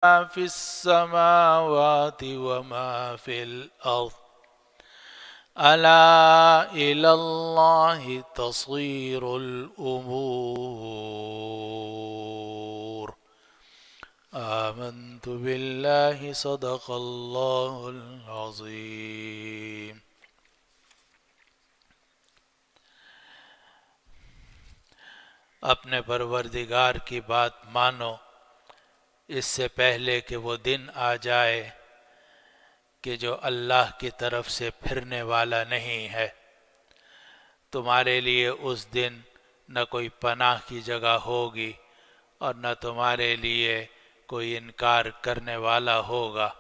في السماوات وما في الأرض ألا إلى الله تصير الأمور آمنت بالله صدق الله العظيم. اپنے پروردگار کی بات مانو اس سے پہلے کہ وہ دن آ جائے کہ جو اللہ کی طرف سے پھرنے والا نہیں ہے. تمہارے لیے اس دن نہ کوئی پناہ کی جگہ ہوگی اور نہ تمہارے لیے کوئی انکار کرنے والا ہوگا.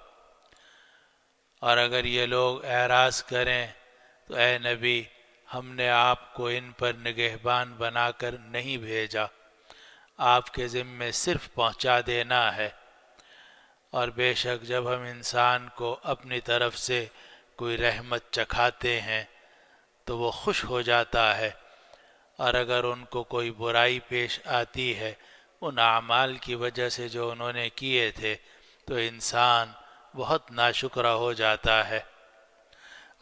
اور اگر یہ لوگ اعراض کریں تو اے نبی ہم نے آپ کو ان پر نگہبان بنا کر نہیں بھیجا، آپ کے ذمے صرف پہنچا دینا ہے. اور بے شک جب ہم انسان کو اپنی طرف سے کوئی رحمت چکھاتے ہیں تو وہ خوش ہو جاتا ہے، اور اگر ان کو کوئی برائی پیش آتی ہے ان اعمال کی وجہ سے جو انہوں نے کیے تھے تو انسان بہت ناشکرا ہو جاتا ہے.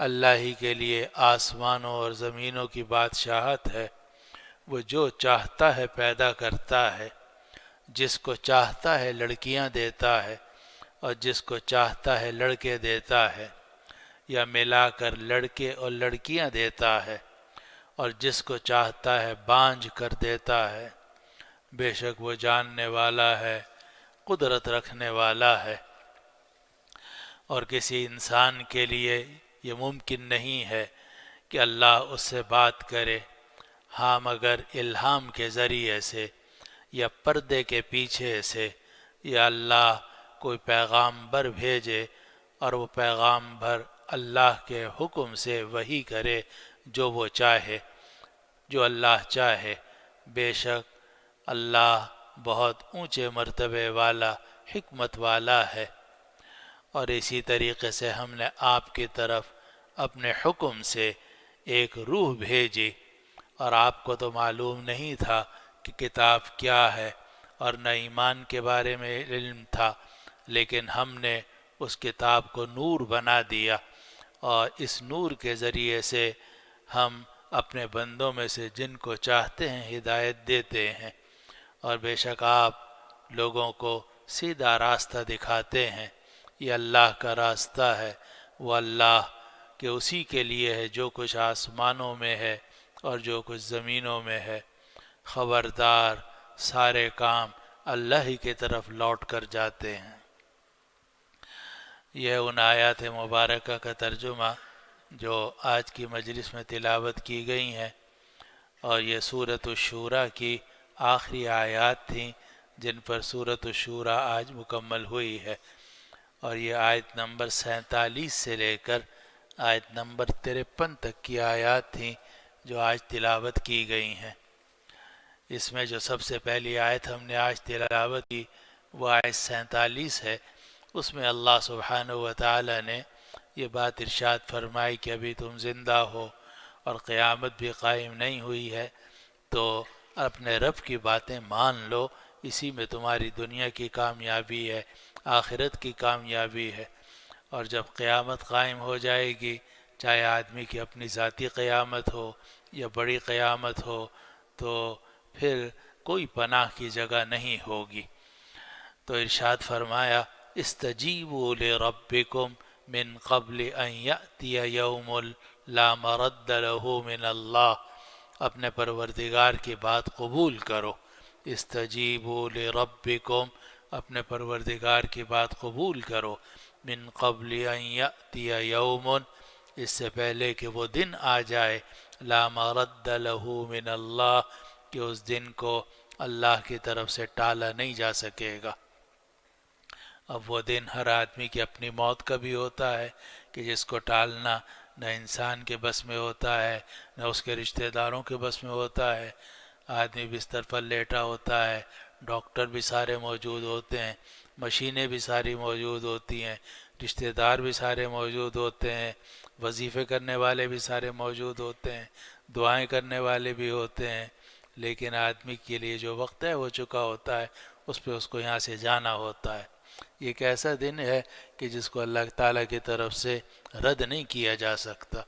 اللہ ہی کے لیے آسمانوں اور زمینوں کی بادشاہت ہے. وہ جو چاہتا ہے پیدا کرتا ہے، جس کو چاہتا ہے لڑکیاں دیتا ہے اور جس کو چاہتا ہے لڑکے دیتا ہے، یا ملا کر لڑکے اور لڑکیاں دیتا ہے، اور جس کو چاہتا ہے بانجھ کر دیتا ہے. بے شک وہ جاننے والا ہے، قدرت رکھنے والا ہے. اور کسی انسان کے لیے یہ ممکن نہیں ہے کہ اللہ اس سے بات کرے، ہاں مگر الہام کے ذریعے سے یا پردے کے پیچھے سے، یا اللہ کوئی پیغام بر بھیجے اور وہ پیغام بر اللہ کے حکم سے وحی کرے جو وہ چاہے، جو اللہ چاہے. بے شک اللہ بہت اونچے مرتبے والا، حکمت والا ہے. اور اسی طریقے سے ہم نے آپ کی طرف اپنے حکم سے ایک روح بھیجی، اور آپ کو تو معلوم نہیں تھا کہ کتاب کیا ہے اور نہ ایمان کے بارے میں علم تھا، لیکن ہم نے اس کتاب کو نور بنا دیا، اور اس نور کے ذریعے سے ہم اپنے بندوں میں سے جن کو چاہتے ہیں ہدایت دیتے ہیں. اور بے شک آپ لوگوں کو سیدھا راستہ دکھاتے ہیں. یہ اللہ کا راستہ ہے، وہ اللہ کہ اسی کے لیے ہے جو کچھ آسمانوں میں ہے اور جو کچھ زمینوں میں ہے. خبردار سارے کام اللہ ہی کی طرف لوٹ کر جاتے ہیں. یہ ان آیات مبارکہ کا ترجمہ جو آج کی مجلس میں تلاوت کی گئی ہیں، اور یہ سورۃ الشورى کی آخری آیات تھیں جن پر سورۃ الشورى آج مکمل ہوئی ہے. اور یہ آیت نمبر 47 سے لے کر آیت نمبر 53 تک کی آیات تھیں جو آج تلاوت کی گئی ہیں. اس میں جو سب سے پہلی آیت ہم نے آج تلاوت کی وہ آیت 47 ہے. اس میں اللہ سبحانہ و تعالی نے یہ بات ارشاد فرمائی کہ ابھی تم زندہ ہو اور قیامت بھی قائم نہیں ہوئی ہے، تو اپنے رب کی باتیں مان لو، اسی میں تمہاری دنیا کی کامیابی ہے، آخرت کی کامیابی ہے. اور جب قیامت قائم ہو جائے گی، چاہے آدمی کی اپنی ذاتی قیامت ہو یا بڑی قیامت ہو، تو پھر کوئی پناہ کی جگہ نہیں ہوگی. تو ارشاد فرمایا استجیبوا لربکم من قبل ان یأتی یوم لا مرد له من اللہ. اپنے پروردگار کی بات قبول کرو. استجیبوا لربکم، اپنے پروردگار کی بات قبول کرو. من قبل ان یأتی یوم، اس سے پہلے کہ وہ دن آ جائے، لا مرد له من اللہ، کہ اس دن کو اللہ کی طرف سے ٹالا نہیں جا سکے گا. اب وہ دن ہر آدمی کی اپنی موت کا بھی ہوتا ہے کہ جس کو ٹالنا نہ انسان کے بس میں ہوتا ہے نہ اس کے رشتہ داروں کے بس میں ہوتا ہے. آدمی بستر پر لیٹا ہوتا ہے، ڈاکٹر بھی سارے موجود ہوتے ہیں، مشینیں بھی ساری موجود ہوتی ہیں، رشتہ دار بھی سارے موجود ہوتے ہیں، وظیفے کرنے والے بھی سارے موجود ہوتے ہیں، دعائیں کرنے والے بھی ہوتے ہیں. لیکن آدمی کے لیے جو وقت ہے وہ چکا ہوتا ہے، اس پہ اس کو یہاں سے جانا ہوتا ہے. یہ ایک ایسا دن ہے کہ جس کو اللہ تعالیٰ کی طرف سے رد نہیں کیا جا سکتا۔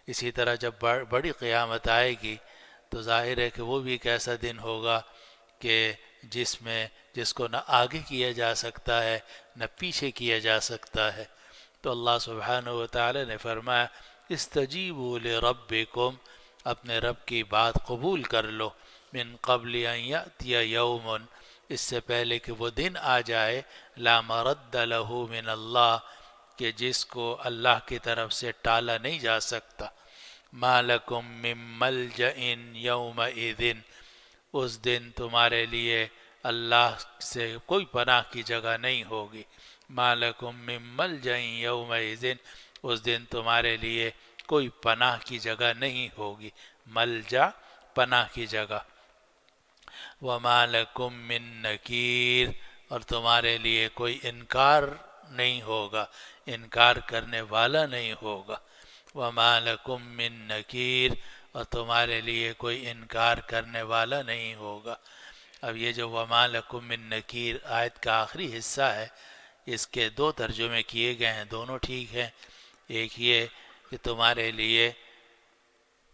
اسی طرح جب بڑی قیامت آئے گی تو ظاہر ہے کہ وہ بھی ایک ایسا دن ہوگا کہ جس کو نہ آگے کیا جا سکتا ہے نہ پیچھے کیا جا سکتا ہے۔ تو اللہ سبحانہ و تعالی نے فرمایا استجیبوا لربکم، اپنے رب کی بات قبول کر لو، من قبل ان یأتی یوم، اس سے پہلے کہ وہ دن آ جائے، لا مرد لہ من اللہ، کہ جس کو اللہ کی طرف سے ٹالا نہیں جا سکتا، ما لکم من ملجأ یومئذ، اس دن تمہارے لیے اللہ سے کوئی پناہ کی جگہ نہیں ہوگی، ما لکم من ملجأ یومئذ، اس دن تمہارے لیے کوئی پناہ کی جگہ نہیں ہوگی، ملجا پناہ کی جگہ، وما لکم من نکیر، اور تمہارے لیے کوئی انکار نہیں ہوگا، انکار کرنے والا نہیں ہوگا، وما لکم من نکیر، اور تمہارے لیے کوئی انکار کرنے والا نہیں ہوگا۔ اب یہ جو وما لکم من نکیر آیت کا آخری حصہ ہے، اس کے دو ترجمے کیے گئے ہیں، دونوں ٹھیک ہیں۔ ایک یہ کہ تمہارے لیے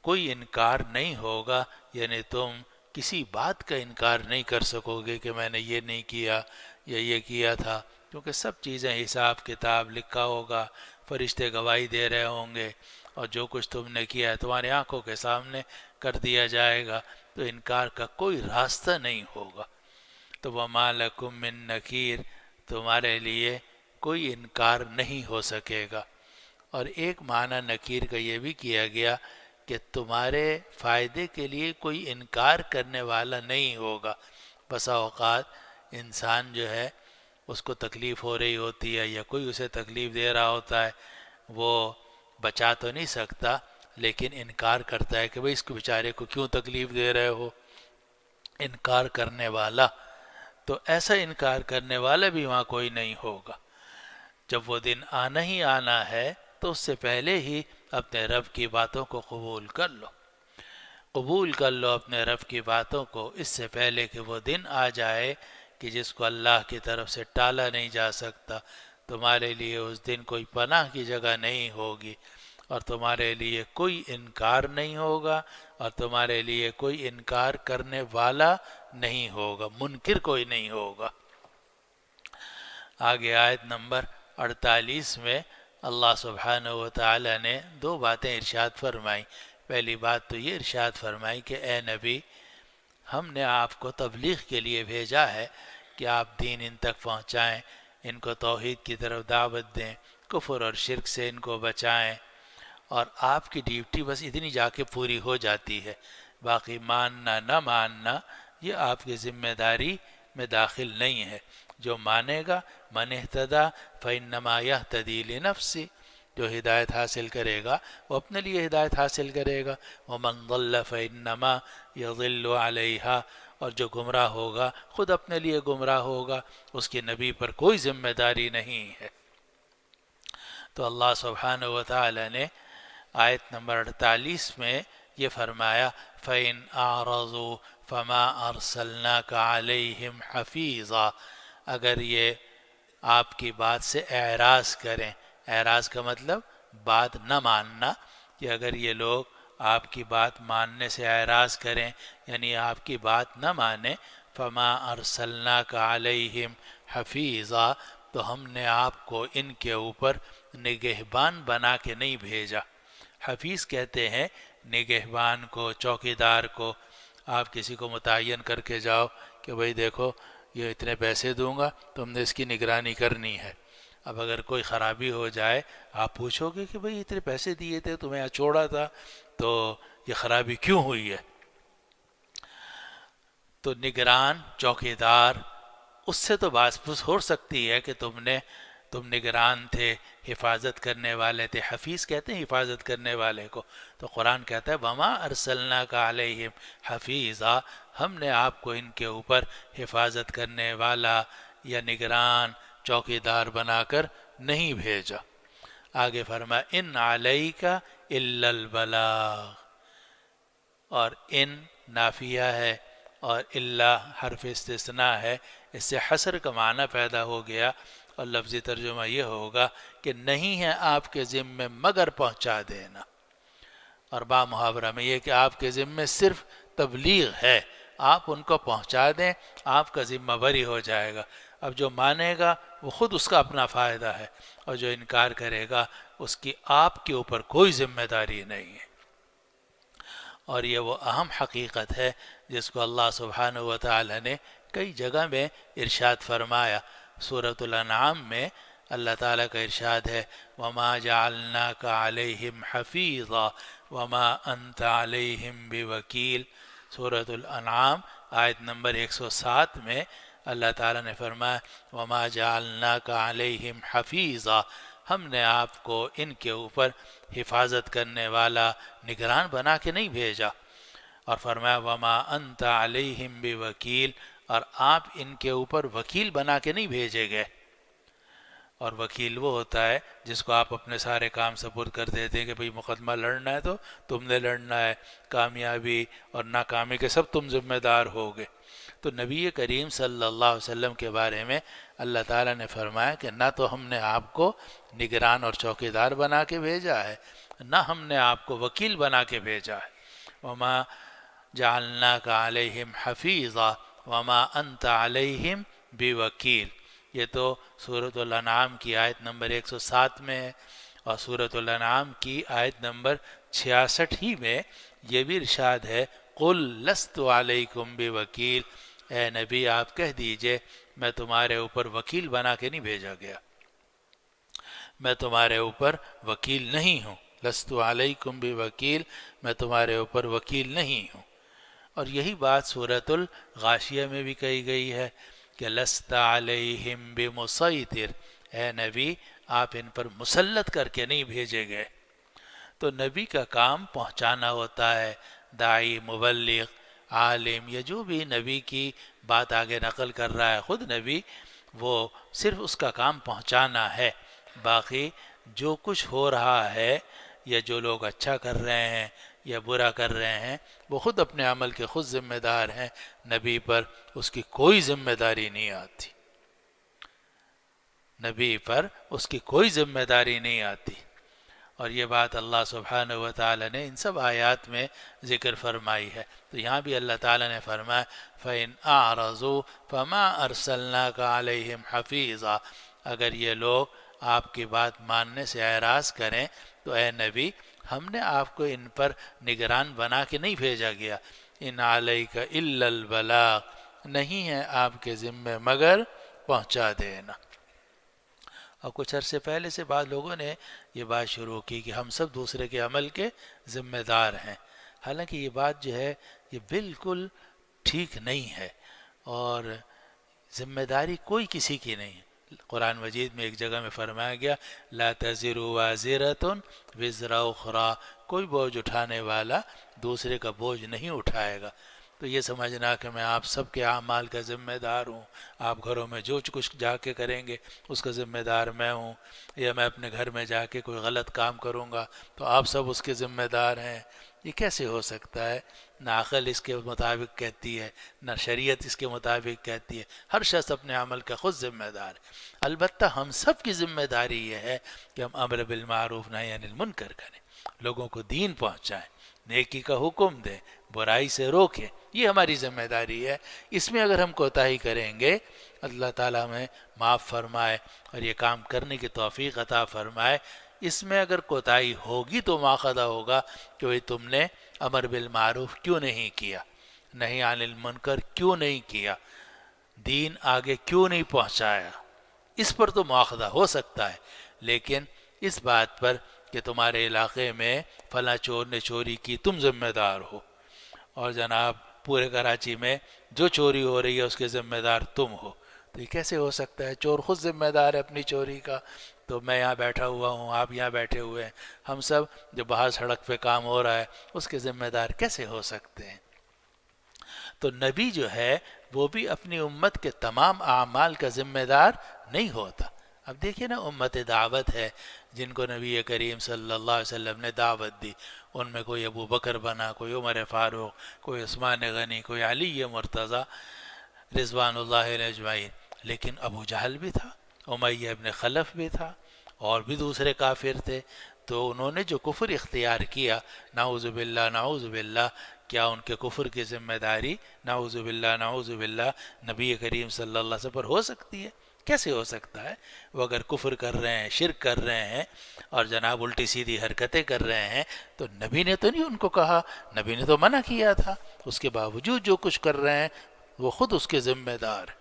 کوئی انکار نہیں ہوگا، یعنی تم کسی بات کا انکار نہیں کر سکو گے کہ میں نے یہ نہیں کیا یا یہ کیا تھا، کیونکہ سب چیزیں حساب کتاب لکھا ہوگا، فرشتے گواہی دے رہے ہوں گے، اور جو کچھ تم نے کیا ہے تمہاری آنکھوں کے سامنے کر دیا جائے گا، تو انکار کا کوئی راستہ نہیں ہوگا۔ تو وما لکم من نکیر، تمہارے لیے کوئی انکار نہیں ہو سکے گا۔ اور ایک معنی نکیر کا یہ بھی کیا گیا کہ تمہارے فائدے کے لیے کوئی انکار کرنے والا نہیں ہوگا۔ بسا اوقات انسان جو ہے اس کو تکلیف ہو رہی ہوتی ہے یا کوئی اسے تکلیف دے رہا ہوتا ہے، وہ بچا تو نہیں سکتا لیکن انکار کرتا ہے کہ بھئی اس کو بیچارے کو کیوں تکلیف دے رہے ہو، انکار کرنے والا۔ تو ایسا انکار کرنے والا بھی وہاں کوئی نہیں ہوگا۔ جب وہ دن آنا ہی آنا ہے تو اس سے پہلے ہی اپنے رب کی باتوں کو قبول کر لو، قبول کر لو اپنے رب کی باتوں کو، اس سے پہلے کہ وہ دن آ جائے کہ جس کو اللہ کی طرف سے ٹالا نہیں جا سکتا۔ تمہارے لیے اس دن کوئی پناہ کی جگہ نہیں ہوگی، اور تمہارے لیے کوئی انکار نہیں ہوگا، اور تمہارے لیے کوئی انکار کرنے والا نہیں ہوگا، منکر کوئی نہیں ہوگا۔ آگے آیت نمبر 48 میں اللہ سبحانہ و تعالی نے دو باتیں ارشاد فرمائی۔ پہلی بات تو یہ ارشاد فرمائی کہ اے نبی، ہم نے آپ کو تبلیغ کے لیے بھیجا ہے کہ آپ دین ان تک پہنچائیں، ان کو توحید کی طرف دعوت دیں، کفر اور شرک سے ان کو بچائیں، اور آپ کی ڈیوٹی بس اتنی جا کے پوری ہو جاتی ہے، باقی ماننا نہ ماننا یہ آپ کی ذمہ داری میں داخل نہیں ہے۔ جو مانے گا، من اہتدی فإنما یہتدی لنفسہ، جو ہدایت حاصل کرے گا وہ اپنے لیے ہدایت حاصل کرے گا، ومن ضل فإنما یضل علیہا، اور جو گمراہ ہوگا خود اپنے لیے گمراہ ہوگا، اس کی نبی پر کوئی ذمہ داری نہیں ہے۔ تو اللہ سبحانہ و تعالی نے آیت نمبر 48 میں یہ فرمایا فَإِنْ أَعْرَضُوا فَمَا أَرْسَلْنَاكَ عَلَيْهِمْ حَفِيظًا، اگر یہ آپ کی بات سے اعراض کریں، اعراض کا مطلب بات نہ ماننا، کہ اگر یہ لوگ آپ کی بات ماننے سے اعراض کریں یعنی آپ کی بات نہ مانیں، فَمَا أَرْسَلْنَاكَ عَلَيْهِمْ حَفِيظًا، تو ہم نے آپ کو ان کے اوپر نگہبان بنا کے نہیں بھیجا۔ حفیظ کہتے ہیں نگہبان کو، چوکیدار کو۔ آپ کسی کو متعین کر کے جاؤ کہ بھئی دیکھو یہ اتنے پیسے دوں گا، تم نے اس کی نگرانی کرنی ہے۔ اب اگر کوئی خرابی ہو جائے آپ پوچھو گے کہ بھئی اتنے پیسے دیے تھے، تمہیں یہاں چھوڑا تھا، تو یہ خرابی کیوں ہوئی ہے؟ تو نگران، چوکیدار، اس سے تو بات پوچھ ہو سکتی ہے کہ تم نگران تھے، حفاظت کرنے والے تھے۔ حفیظ کہتے ہیں حفاظت کرنے والے کو، تو قرآن کہتا ہے وَمَا أَرْسَلْنَاكَ عَلَيْهِمْ حَفِيظًا، ہم نے آپ کو ان کے اوپر حفاظت کرنے والا یا نگران، چوکیدار بنا کر نہیں بھیجا۔ آگے فرمایا اِنْ عَلَيْكَ إِلَّا الْبَلَاغُ، اور ان نافیہ ہے اور اللہ حرف استثناء ہے، اس سے حصر کا معنی پیدا ہو گیا، اور لفظی ترجمہ یہ ہوگا کہ نہیں ہے آپ کے ذمے مگر پہنچا دینا، اور با محاورہ میں یہ کہ آپ کے ذمے صرف تبلیغ ہے، آپ ان کو پہنچا دیں، آپ کا ذمہ بری ہو جائے گا۔ اب جو مانے گا وہ خود اس کا اپنا فائدہ ہے، اور جو انکار کرے گا اس کی آپ کے اوپر کوئی ذمہ داری نہیں ہے۔ اور یہ وہ اہم حقیقت ہے جس کو اللہ سبحانہ و تعالی نے کئی جگہ میں ارشاد فرمایا۔ سورۃ الانعام میں اللہ تعالیٰ کا ارشاد ہے وَمَا جَعَلْنَاكَ عَلَيْهِمْ حَفِيظًا وَمَا أَنْتَ عَلَيْهِمْ بِوَكِيلٍ۔ سورۃ الانعام آیت نمبر 107 میں اللہ تعالیٰ نے فرمایا وَمَا جَعَلْنَاكَ عَلَيْهِمْ حَفِيظًا، ہم نے آپ کو ان کے اوپر حفاظت کرنے والا، نگران بنا کے نہیں بھیجا، اور فرمایا وَمَا أَنْتَ عَلَيْهِمْ بِوَكِيلٍ، اور آپ ان کے اوپر وکیل بنا کے نہیں بھیجے گئے۔ اور وکیل وہ ہوتا ہے جس کو آپ اپنے سارے کام سپرد کر دیتے ہیں کہ بھئی مقدمہ لڑنا ہے تو تم نے لڑنا ہے، کامیابی اور ناکامی کے سب تم ذمہ دار ہوگے۔ تو نبی کریم صلی اللہ علیہ وسلم کے بارے میں اللہ تعالیٰ نے فرمایا کہ نہ تو ہم نے آپ کو نگران اور چوکیدار بنا کے بھیجا ہے، نہ ہم نے آپ کو وکیل بنا کے بھیجا ہے۔ وما جعلناک علیہم حفیظا وما انت علیہم بوکیل، یہ تو سورۃ الانعام کی آیت نمبر 107 میں ہے، اور سورۃ الانعام کی آیت نمبر 66 ہی میں یہ بھی ارشاد ہے قل لست علیکم بوکیل، اے نبی آپ کہہ دیجئے میں تمہارے اوپر وکیل بنا کے نہیں بھیجا گیا، میں تمہارے اوپر وکیل نہیں ہوں، لست علیکم بوکیل، میں تمہارے اوپر وکیل نہیں ہوں۔ اور یہی بات سورۃ الغاشیہ میں بھی کہی گئی ہے کہ لست علیہم بمسیطر، اے نبی آپ ان پر مسلط کر کے نہیں بھیجے گئے۔ تو نبی کا کام پہنچانا ہوتا ہے، داعی، مبلغ، عالم، یا جو بھی نبی کی بات آگے نقل کر رہا ہے، خود نبی، وہ صرف اس کا کام پہنچانا ہے۔ باقی جو کچھ ہو رہا ہے یا جو لوگ اچھا کر رہے ہیں یا برا کر رہے ہیں وہ خود اپنے عمل کے خود ذمہ دار ہیں، نبی پر اس کی کوئی ذمہ داری نہیں آتی، نبی پر اس کی کوئی ذمہ داری نہیں آتی۔ اور یہ بات اللہ سبحانہ و تعالی نے ان سب آیات میں ذکر فرمائی ہے۔ تو یہاں بھی اللہ تعالی نے فرمایا فَإِنْ أَعْرَضُوا فَمَا أَرْسَلْنَاكَ عَلَيْهِمْ حَفِيظًا، اگر یہ لوگ آپ کی بات ماننے سے اعراض کریں تو اے نبی ہم نے آپ کو ان پر نگران بنا کے نہیں بھیجا گیا، ان علیک الا البلاغ، نہیں ہے آپ کے ذمے مگر پہنچا دینا۔ اور کچھ عرصے پہلے سے بعض لوگوں نے یہ بات شروع کی کہ ہم سب دوسرے کے عمل کے ذمہ دار ہیں، حالانکہ یہ بات جو ہے یہ بالکل ٹھیک نہیں ہے، اور ذمہ داری کوئی کسی کی نہیں ہے۔ قرآن مجید میں ایک جگہ میں فرمایا گیا لا تزر وازرۃ وزر اخری، کوئی بوجھ اٹھانے والا دوسرے کا بوجھ نہیں اٹھائے گا۔ تو یہ سمجھنا کہ میں آپ سب کے اعمال کا ذمہ دار ہوں، آپ گھروں میں جو کچھ جا کے کریں گے اس کا ذمہ دار میں ہوں، یا میں اپنے گھر میں جا کے کوئی غلط کام کروں گا تو آپ سب اس کے ذمہ دار ہیں، یہ کیسے ہو سکتا ہے؟ نہ عقل اس کے مطابق کہتی ہے، نہ شریعت اس کے مطابق کہتی ہے، ہر شخص اپنے عمل کا خود ذمہ دار ہے۔ البتہ ہم سب کی ذمہ داری یہ ہے کہ ہم امر بالمعروف نہی عن المنکر کریں، لوگوں کو دین پہنچائیں، نیکی کا حکم دیں، برائی سے روکیں، یہ ہماری ذمہ داری ہے۔ اس میں اگر ہم کوتاہی کریں گے اللہ تعالیٰ ہمیں معاف فرمائے اور یہ کام کرنے کی توفیق عطا فرمائے، اس میں اگر کوتاہی ہوگی تو مواخذہ ہوگا کہ بھئی تم نے امر بالمعروف کیوں نہیں کیا، نہی عن المنکر کیوں نہیں کیا، دین آگے کیوں نہیں پہنچایا، اس پر تو مواخذہ ہو سکتا ہے۔ لیکن اس بات پر کہ تمہارے علاقے میں فلاں چور نے چوری کی تم ذمہ دار ہو، اور جناب پورے کراچی میں جو چوری ہو رہی ہے اس کے ذمہ دار تم ہو، تو یہ کیسے ہو سکتا ہے؟ چور خود ذمہ دار ہے اپنی چوری کا، تو میں یہاں بیٹھا ہوا ہوں، آپ یہاں بیٹھے ہوئے ہیں، ہم سب جو باہر سڑک پہ کام ہو رہا ہے اس کے ذمہ دار کیسے ہو سکتے ہیں؟ تو نبی جو ہے وہ بھی اپنی امت کے تمام اعمال کا ذمہ دار نہیں ہوتا۔ اب دیکھیے نا، امت دعوت ہے جن کو نبی کریم صلی اللہ علیہ وسلم نے دعوت دی، ان میں کوئی ابو بکر بنا، کوئی عمر فاروق، کوئی عثمان غنی، کوئی علی مرتضیٰ، رضوان اللہ علیہ اجمعین، لیکن ابو جہل بھی تھا، امیہ ابن خلف بھی تھا، اور بھی دوسرے کافر تھے، تو انہوں نے جو کفر اختیار کیا، نعوذ باللہ نعوذ باللہ، کیا ان کے کفر کی ذمہ داری نعوذ باللہ نعوذ باللہ نبی کریم صلی اللہ علیہ وسلم پر ہو سکتی ہے؟ کیسے ہو سکتا ہے؟ وہ اگر کفر کر رہے ہیں، شرک کر رہے ہیں، اور جناب الٹی سیدھی حرکتیں کر رہے ہیں، تو نبی نے تو نہیں ان کو کہا، نبی نے تو منع کیا تھا، اس کے باوجود جو کچھ کر رہے ہیں وہ خود اس کے ذمہ دار ہیں۔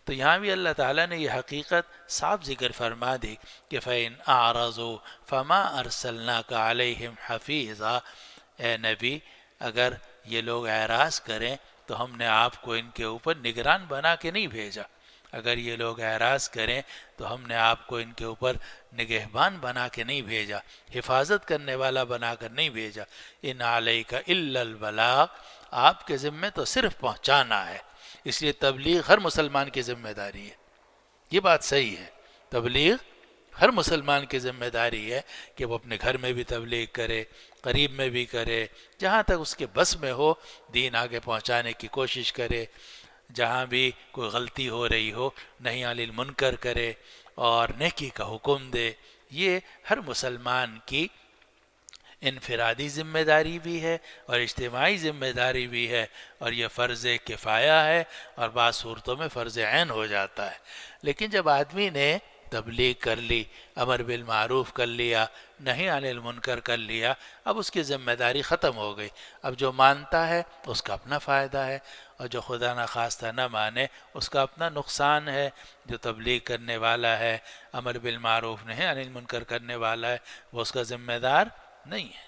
تو یہاں بھی اللہ تعالیٰ نے یہ حقیقت صاف ذکر فرما دی کہ فَإِنْ أَعْرَضُوا فَمَا أَرْسَلْنَاكَ عَلَيْهِمْ حَفِيظًا، اے نبی اگر یہ لوگ اعراض کریں تو ہم نے آپ کو ان کے اوپر نگران بنا کے نہیں بھیجا، اگر یہ لوگ اعراض کریں تو ہم نے آپ کو ان کے اوپر نگہبان بنا کے نہیں بھیجا، حفاظت کرنے والا بنا کر نہیں بھیجا، ان علیک الا البلاغ، آپ کے ذمے تو صرف پہنچانا ہے، اس لیے تبلیغ ہر مسلمان کی ذمہ داری ہے۔ یہ بات صحیح ہے، تبلیغ ہر مسلمان کی ذمہ داری ہے کہ وہ اپنے گھر میں بھی تبلیغ کرے، قریب میں بھی کرے، جہاں تک اس کے بس میں ہو دین آگے پہنچانے کی کوشش کرے، جہاں بھی کوئی غلطی ہو رہی ہو نہی عن المنکر کرے اور نیکی کا حکم دے۔ یہ ہر مسلمان کی انفرادی ذمہ داری بھی ہے اور اجتماعی ذمہ داری بھی ہے، اور یہ فرض کفایہ ہے اور بعض صورتوں میں فرض عین ہو جاتا ہے۔ لیکن جب آدمی نے تبلیغ کر لی، امر بالمعروف کر لیا، نہی عن المنکر کر لیا، اب اس کی ذمہ داری ختم ہو گئی، اب جو مانتا ہے اس کا اپنا فائدہ ہے، اور جو خدا نخواستہ نہ مانے اس کا اپنا نقصان ہے۔ جو تبلیغ کرنے والا ہے، امر بالمعروف نہی عن المنکر کرنے والا ہے، وہ اس کا ذمہ دار نہیں ہے۔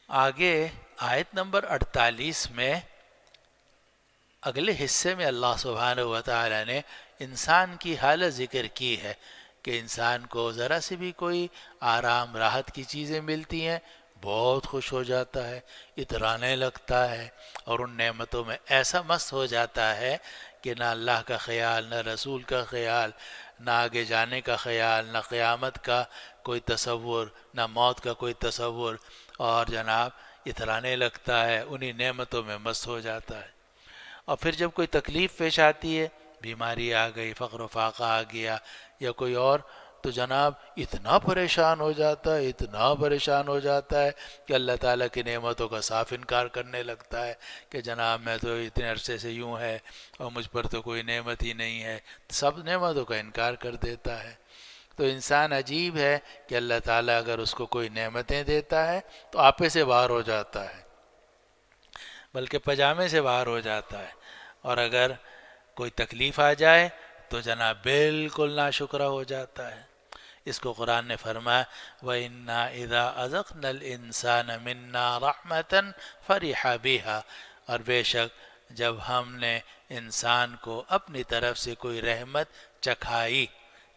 آگے آیت نمبر 48 میں اگلے حصے میں اللہ سبحانہ و تعالی نے انسان کی حالت ذکر کی ہے کہ انسان کو ذرا سی بھی کوئی آرام راحت کی چیزیں ملتی ہیں بہت خوش ہو جاتا ہے، اترانے لگتا ہے، اور ان نعمتوں میں ایسا مست ہو جاتا ہے کہ نہ اللہ کا خیال، نہ رسول کا خیال، نہ آگے جانے کا خیال، نہ قیامت کا کوئی تصور، نہ موت کا کوئی تصور، اور جناب اترانے لگتا ہے، انہی نعمتوں میں مست ہو جاتا ہے۔ اور پھر جب کوئی تکلیف پیش آتی ہے، بیماری آ گئی، فقر و فاقہ آ گیا یا کوئی اور، تو جناب اتنا پریشان ہو جاتا ہے، اتنا پریشان ہو جاتا ہے کہ اللہ تعالیٰ کی نعمتوں کا صاف انکار کرنے لگتا ہے کہ جناب میں تو اتنے عرصے سے یوں ہے اور مجھ پر تو کوئی نعمت ہی نہیں ہے، سب نعمتوں کا انکار کر دیتا ہے۔ تو انسان عجیب ہے کہ اللہ تعالیٰ اگر اس کو کوئی نعمتیں دیتا ہے تو آپے سے باہر ہو جاتا ہے، بلکہ پجامے سے باہر ہو جاتا ہے، اور اگر کوئی تکلیف آ جائے تو جناب بالکل ناشکرہ ہو جاتا ہے۔ اس کو قرآن نے فرمایا وَإِنَّا إِذَا أَذَقْنَا الْإِنسَانَ مِنَّا رَحْمَةً فَرِحَ بِهَا، اور بے شک جب ہم نے انسان کو اپنی طرف سے کوئی رحمت چکھائی،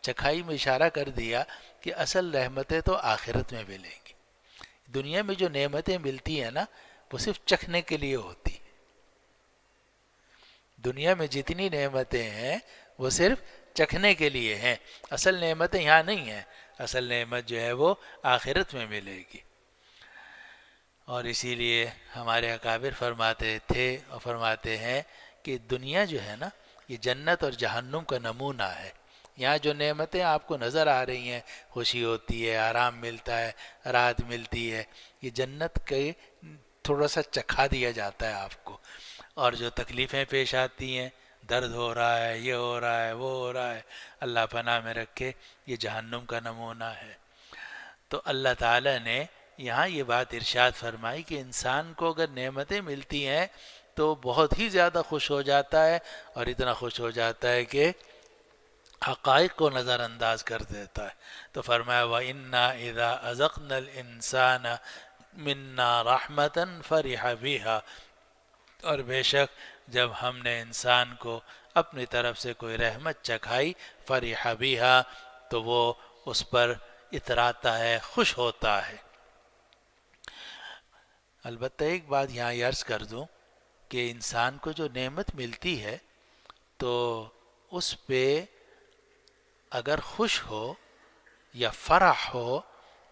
چکھائی میں اشارہ کر دیا کہ اصل رحمتیں تو آخرت میں ملیں گی، دنیا میں جو نعمتیں ملتی ہیں نا وہ صرف چکھنے کے لیے ہوتی ہیں، دنیا میں جتنی نعمتیں ہیں وہ صرف چکھنے کے لیے ہیں، اصل نعمتیں یہاں نہیں ہیں، اصل نعمت جو ہے وہ آخرت میں ملے گی۔ اور اسی لیے ہمارے اکابر فرماتے تھے اور فرماتے ہیں کہ دنیا جو ہے نا یہ جنت اور جہنم کا نمونہ ہے۔ یہاں جو نعمتیں آپ کو نظر آ رہی ہیں، خوشی ہوتی ہے، آرام ملتا ہے، راحت ملتی ہے، یہ جنت کے تھوڑا سا چکھا دیا جاتا ہے آپ کو، اور جو تکلیفیں پیش آتی ہیں، درد ہو رہا ہے، یہ ہو رہا ہے، وہ ہو رہا ہے، اللہ پناہ میں رکھے، یہ جہنم کا نمونہ ہے۔ تو اللہ تعالیٰ نے یہاں یہ بات ارشاد فرمائی کہ انسان کو اگر نعمتیں ملتی ہیں تو بہت ہی زیادہ خوش ہو جاتا ہے، اور اتنا خوش ہو جاتا ہے کہ حقائق کو نظر انداز کر دیتا ہے۔ تو فرمایا وَإِنَّا إِذَا أَذَقْنَا الْإِنسَانَ مِنَّا رَحْمَةً فَرِحَ بِهَا، اور بے شک جب ہم نے انسان کو اپنی طرف سے کوئی رحمت چکھائی، فَرِحَ بِهَا، تو وہ اس پر اتراتا ہے، خوش ہوتا ہے۔ البتہ ایک بات یہاں عرض کر دوں کہ انسان کو جو نعمت ملتی ہے تو اس پہ اگر خوش ہو یا فرح ہو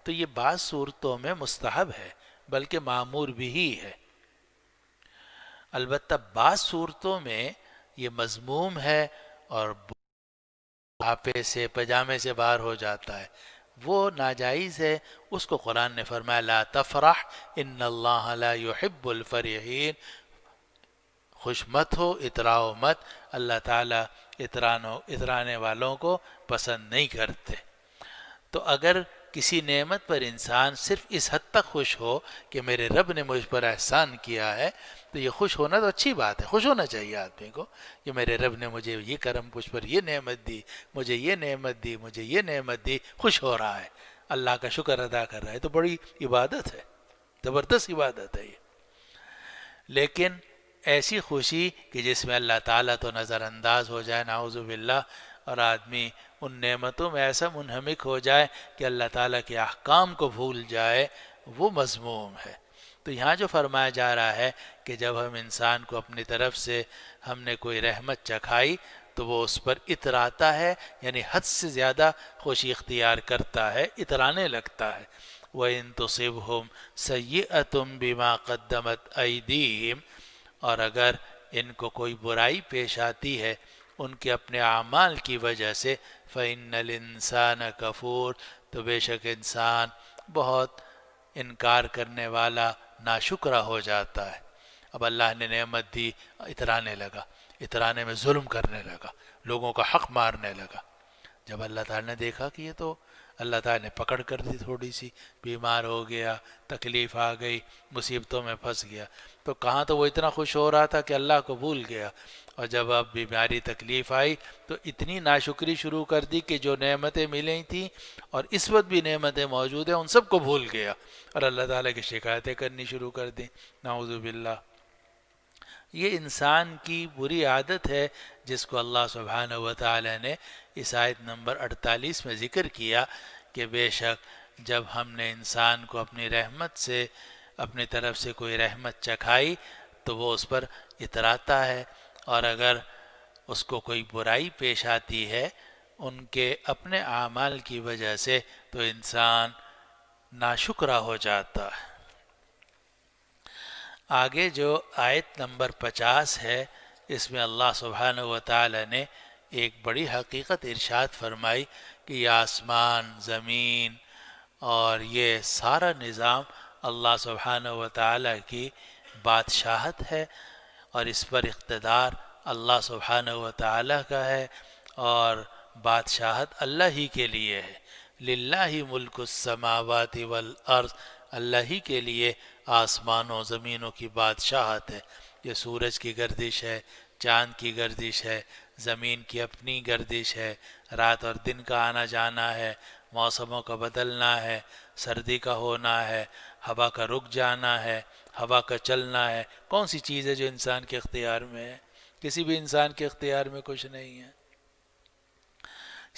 تو یہ بعض صورتوں میں مستحب ہے، بلکہ معمور بھی ہی ہے۔ البتہ بعض صورتوں میں یہ مذموم ہے اور بڑھاپے سے پجامے سے باہر ہو جاتا ہے، وہ ناجائز ہے. اس کو قرآن نے فرمایا لا تفرح ان اللہ لا يحب الفرحین، خوش مت ہو، اتراؤ مت، اللہ تعالیٰ اترانے والوں کو پسند نہیں کرتے. تو اگر کسی نعمت پر انسان صرف اس حد تک خوش ہو کہ میرے رب نے مجھ پر احسان کیا ہے، تو یہ خوش ہونا تو اچھی بات ہے، خوش ہونا چاہیے آدمی کو کہ میرے رب نے مجھے یہ کرم، مجھ پر یہ نعمت دی، مجھے یہ نعمت دی، مجھے یہ نعمت دی، خوش ہو رہا ہے، اللہ کا شکر ادا کر رہا ہے. تو بڑی عبادت ہے، زبردست عبادت ہے یہ. لیکن ایسی خوشی کہ جس میں اللہ تعالیٰ تو نظر انداز ہو جائے، نعوذ باللہ، اور آدمی ان نعمتوں میں ایسا منہمک ہو جائے کہ اللہ تعالیٰ کے احکام کو بھول جائے، وہ مذموم ہے. تو یہاں جو فرمایا جا رہا ہے کہ جب ہم انسان کو اپنی طرف سے ہم نے کوئی رحمت چکھائی تو وہ اس پر اتراتا ہے، یعنی حد سے زیادہ خوشی اختیار کرتا ہے، اترانے لگتا ہے. وَإِن تُصِبْهُمْ سَيِّئَةٌ بِمَا قَدَّمَتْ أَيْدِيهِمْ، اور اگر ان کو کوئی برائی پیش آتی ہے ان کے اپنے اعمال کی وجہ سے، فَإِنَّ الْإِنسَانَ كَفُورٌ، تو بے شک انسان بہت انکار کرنے والا، ناشکرہ ہو جاتا ہے. اب اللہ نے نعمت دی، اترانے لگا، اترانے میں ظلم کرنے لگا، لوگوں کا حق مارنے لگا. جب اللہ تعالیٰ نے دیکھا کہ یہ تو اللہ تعالیٰ نے پکڑ کر دی، تھوڑی سی بیمار ہو گیا، تکلیف آ گئی، مصیبتوں میں پھنس گیا، تو کہاں تو وہ اتنا خوش ہو رہا تھا کہ اللہ کو بھول گیا، اور جب اب بیماری تکلیف آئی تو اتنی ناشکری شروع کر دی کہ جو نعمتیں ملیں تھیں اور اس وقت بھی نعمتیں موجود ہیں ان سب کو بھول گیا اور اللہ تعالیٰ کی شکایتیں کرنی شروع کر دیں. نعوذ باللہ. یہ انسان کی بری عادت ہے جس کو اللہ سبحانہ و تعالی نے اس آیت نمبر 48 میں ذکر کیا کہ بے شک جب ہم نے انسان کو اپنی رحمت سے، اپنی طرف سے کوئی رحمت چکھائی تو وہ اس پر اتراتا ہے، اور اگر اس کو کوئی برائی پیش آتی ہے ان کے اپنے اعمال کی وجہ سے تو انسان ناشکرہ ہو جاتا ہے. آگے جو آیت نمبر 50 ہے اس میں اللہ سبحانہ و تعالی نے ایک بڑی حقیقت ارشاد فرمائی کہ یہ آسمان، زمین اور یہ سارا نظام اللہ سبحانہ و تعالی کی بادشاہت ہے، اور اس پر اقتدار اللہ سبحانہ و تعالی کا ہے، اور بادشاہت اللہ ہی کے لیے ہے. للہ ملک السماوات والارض، اللہ ہی کے لیے آسمانوں زمینوں کی بادشاہت ہے. یہ سورج کی گردش ہے، چاند کی گردش ہے، زمین کی اپنی گردش ہے، رات اور دن کا آنا جانا ہے، موسموں کا بدلنا ہے، سردی کا ہونا ہے، ہوا کا رک جانا ہے، ہوا کا چلنا ہے. کون سی چیز ہے جو انسان کے اختیار میں ہے؟ کسی بھی انسان کے اختیار میں کچھ نہیں ہے.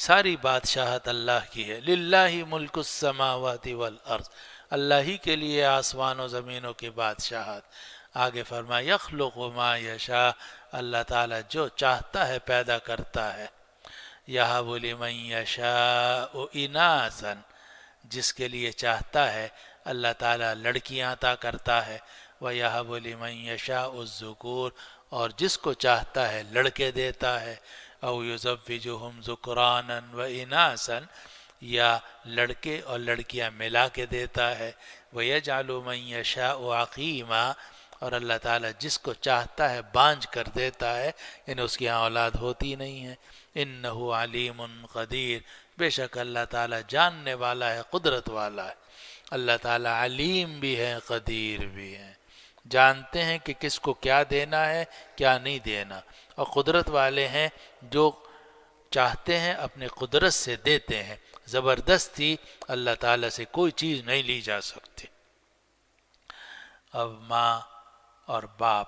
ساری بادشاہت اللہ کی ہے. للہ ملک السماوات والارض، اللہ ہی کے لیے آسمان و زمینوں کی بادشاہت. آگے فرمایا یخلق ما یشاء، اللہ تعالیٰ جو چاہتا ہے پیدا کرتا ہے. یہب لمن یشاء اناثا، جس کے لیے چاہتا ہے اللہ تعالیٰ لڑکیاں عطا کرتا ہے. وَيَهَبُ لِمَن يَشَاءُ الذُّكُورَ، اور جس کو چاہتا ہے لڑکے دیتا ہے. اَوْ يُزَوِّجُهُمْ ذُكْرَانًا وَإِنَاثًا، یا لڑکے اور لڑکیاں ملا کے دیتا ہے. وَيَجْعَلُ مَن يَشَاءُ عَقِيمًا، اور اللہ تعالیٰ جس کو چاہتا ہے بانجھ کر دیتا ہے، یعنی اس کی یہاں اولاد ہوتی نہیں ہے. إِنَّهُ عَلِيمٌ قدیر، بے شک اللہ تعالیٰ جاننے والا ہے، قدرت والا ہے. اللہ تعالیٰ علیم بھی ہے، قدیر بھی ہے، جانتے ہیں کہ کس کو کیا دینا ہے کیا نہیں دینا، اور قدرت والے ہیں، جو چاہتے ہیں اپنے قدرت سے دیتے ہیں. زبردستی اللہ تعالیٰ سے کوئی چیز نہیں لی جا سکتی. اب ماں اور باپ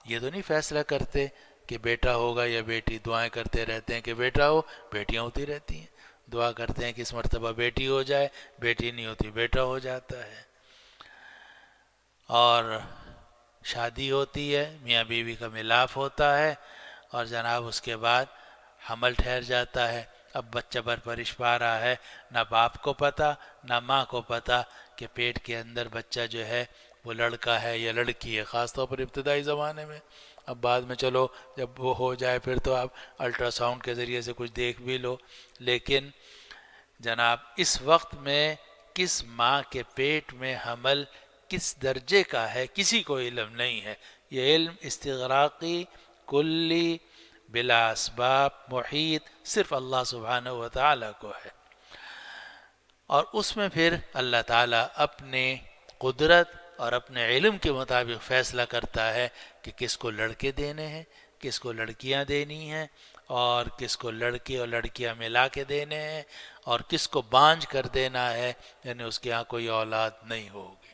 یہ تو نہیں فیصلہ کرتے کہ بیٹا ہوگا یا بیٹی، دعائیں کرتے رہتے ہیں کہ بیٹا ہو، بیٹیاں ہوتی رہتی ہیں. دعا کرتے ہیں کہ اس مرتبہ بیٹی ہو جائے، بیٹی نہیں ہوتی بیٹا ہو جاتا ہے. اور شادی ہوتی ہے، میاں بیوی کا ملاپ ہوتا ہے، اور جناب اس کے بعد حمل ٹھہر جاتا ہے. اب بچہ پرورش پا رہا ہے، نہ باپ کو پتہ نہ ماں کو پتہ کہ پیٹ کے اندر بچہ جو ہے وہ لڑکا ہے یا لڑکی ہے، خاص طور پر ابتدائی زمانے میں. اب بعد میں چلو جب وہ ہو جائے پھر تو آپ الٹرا ساؤنڈ کے ذریعے سے کچھ دیکھ بھی لو، لیکن جناب اس وقت میں کس ماں کے پیٹ میں حمل کس درجے کا ہے کسی کو علم نہیں ہے. یہ علم استغراقی کلی بلا اسباب محیط صرف اللہ سبحانہ و تعالیٰ کو ہے، اور اس میں پھر اللہ تعالیٰ اپنے قدرت اور اپنے علم کے مطابق فیصلہ کرتا ہے کہ کس کو لڑکے دینے ہیں، کس کو لڑکیاں دینی ہیں، اور کس کو لڑکے اور لڑکیاں ملا کے دینے ہیں، اور کس کو بانجھ کر دینا ہے، یعنی اس کے ہاں کوئی اولاد نہیں ہوگی.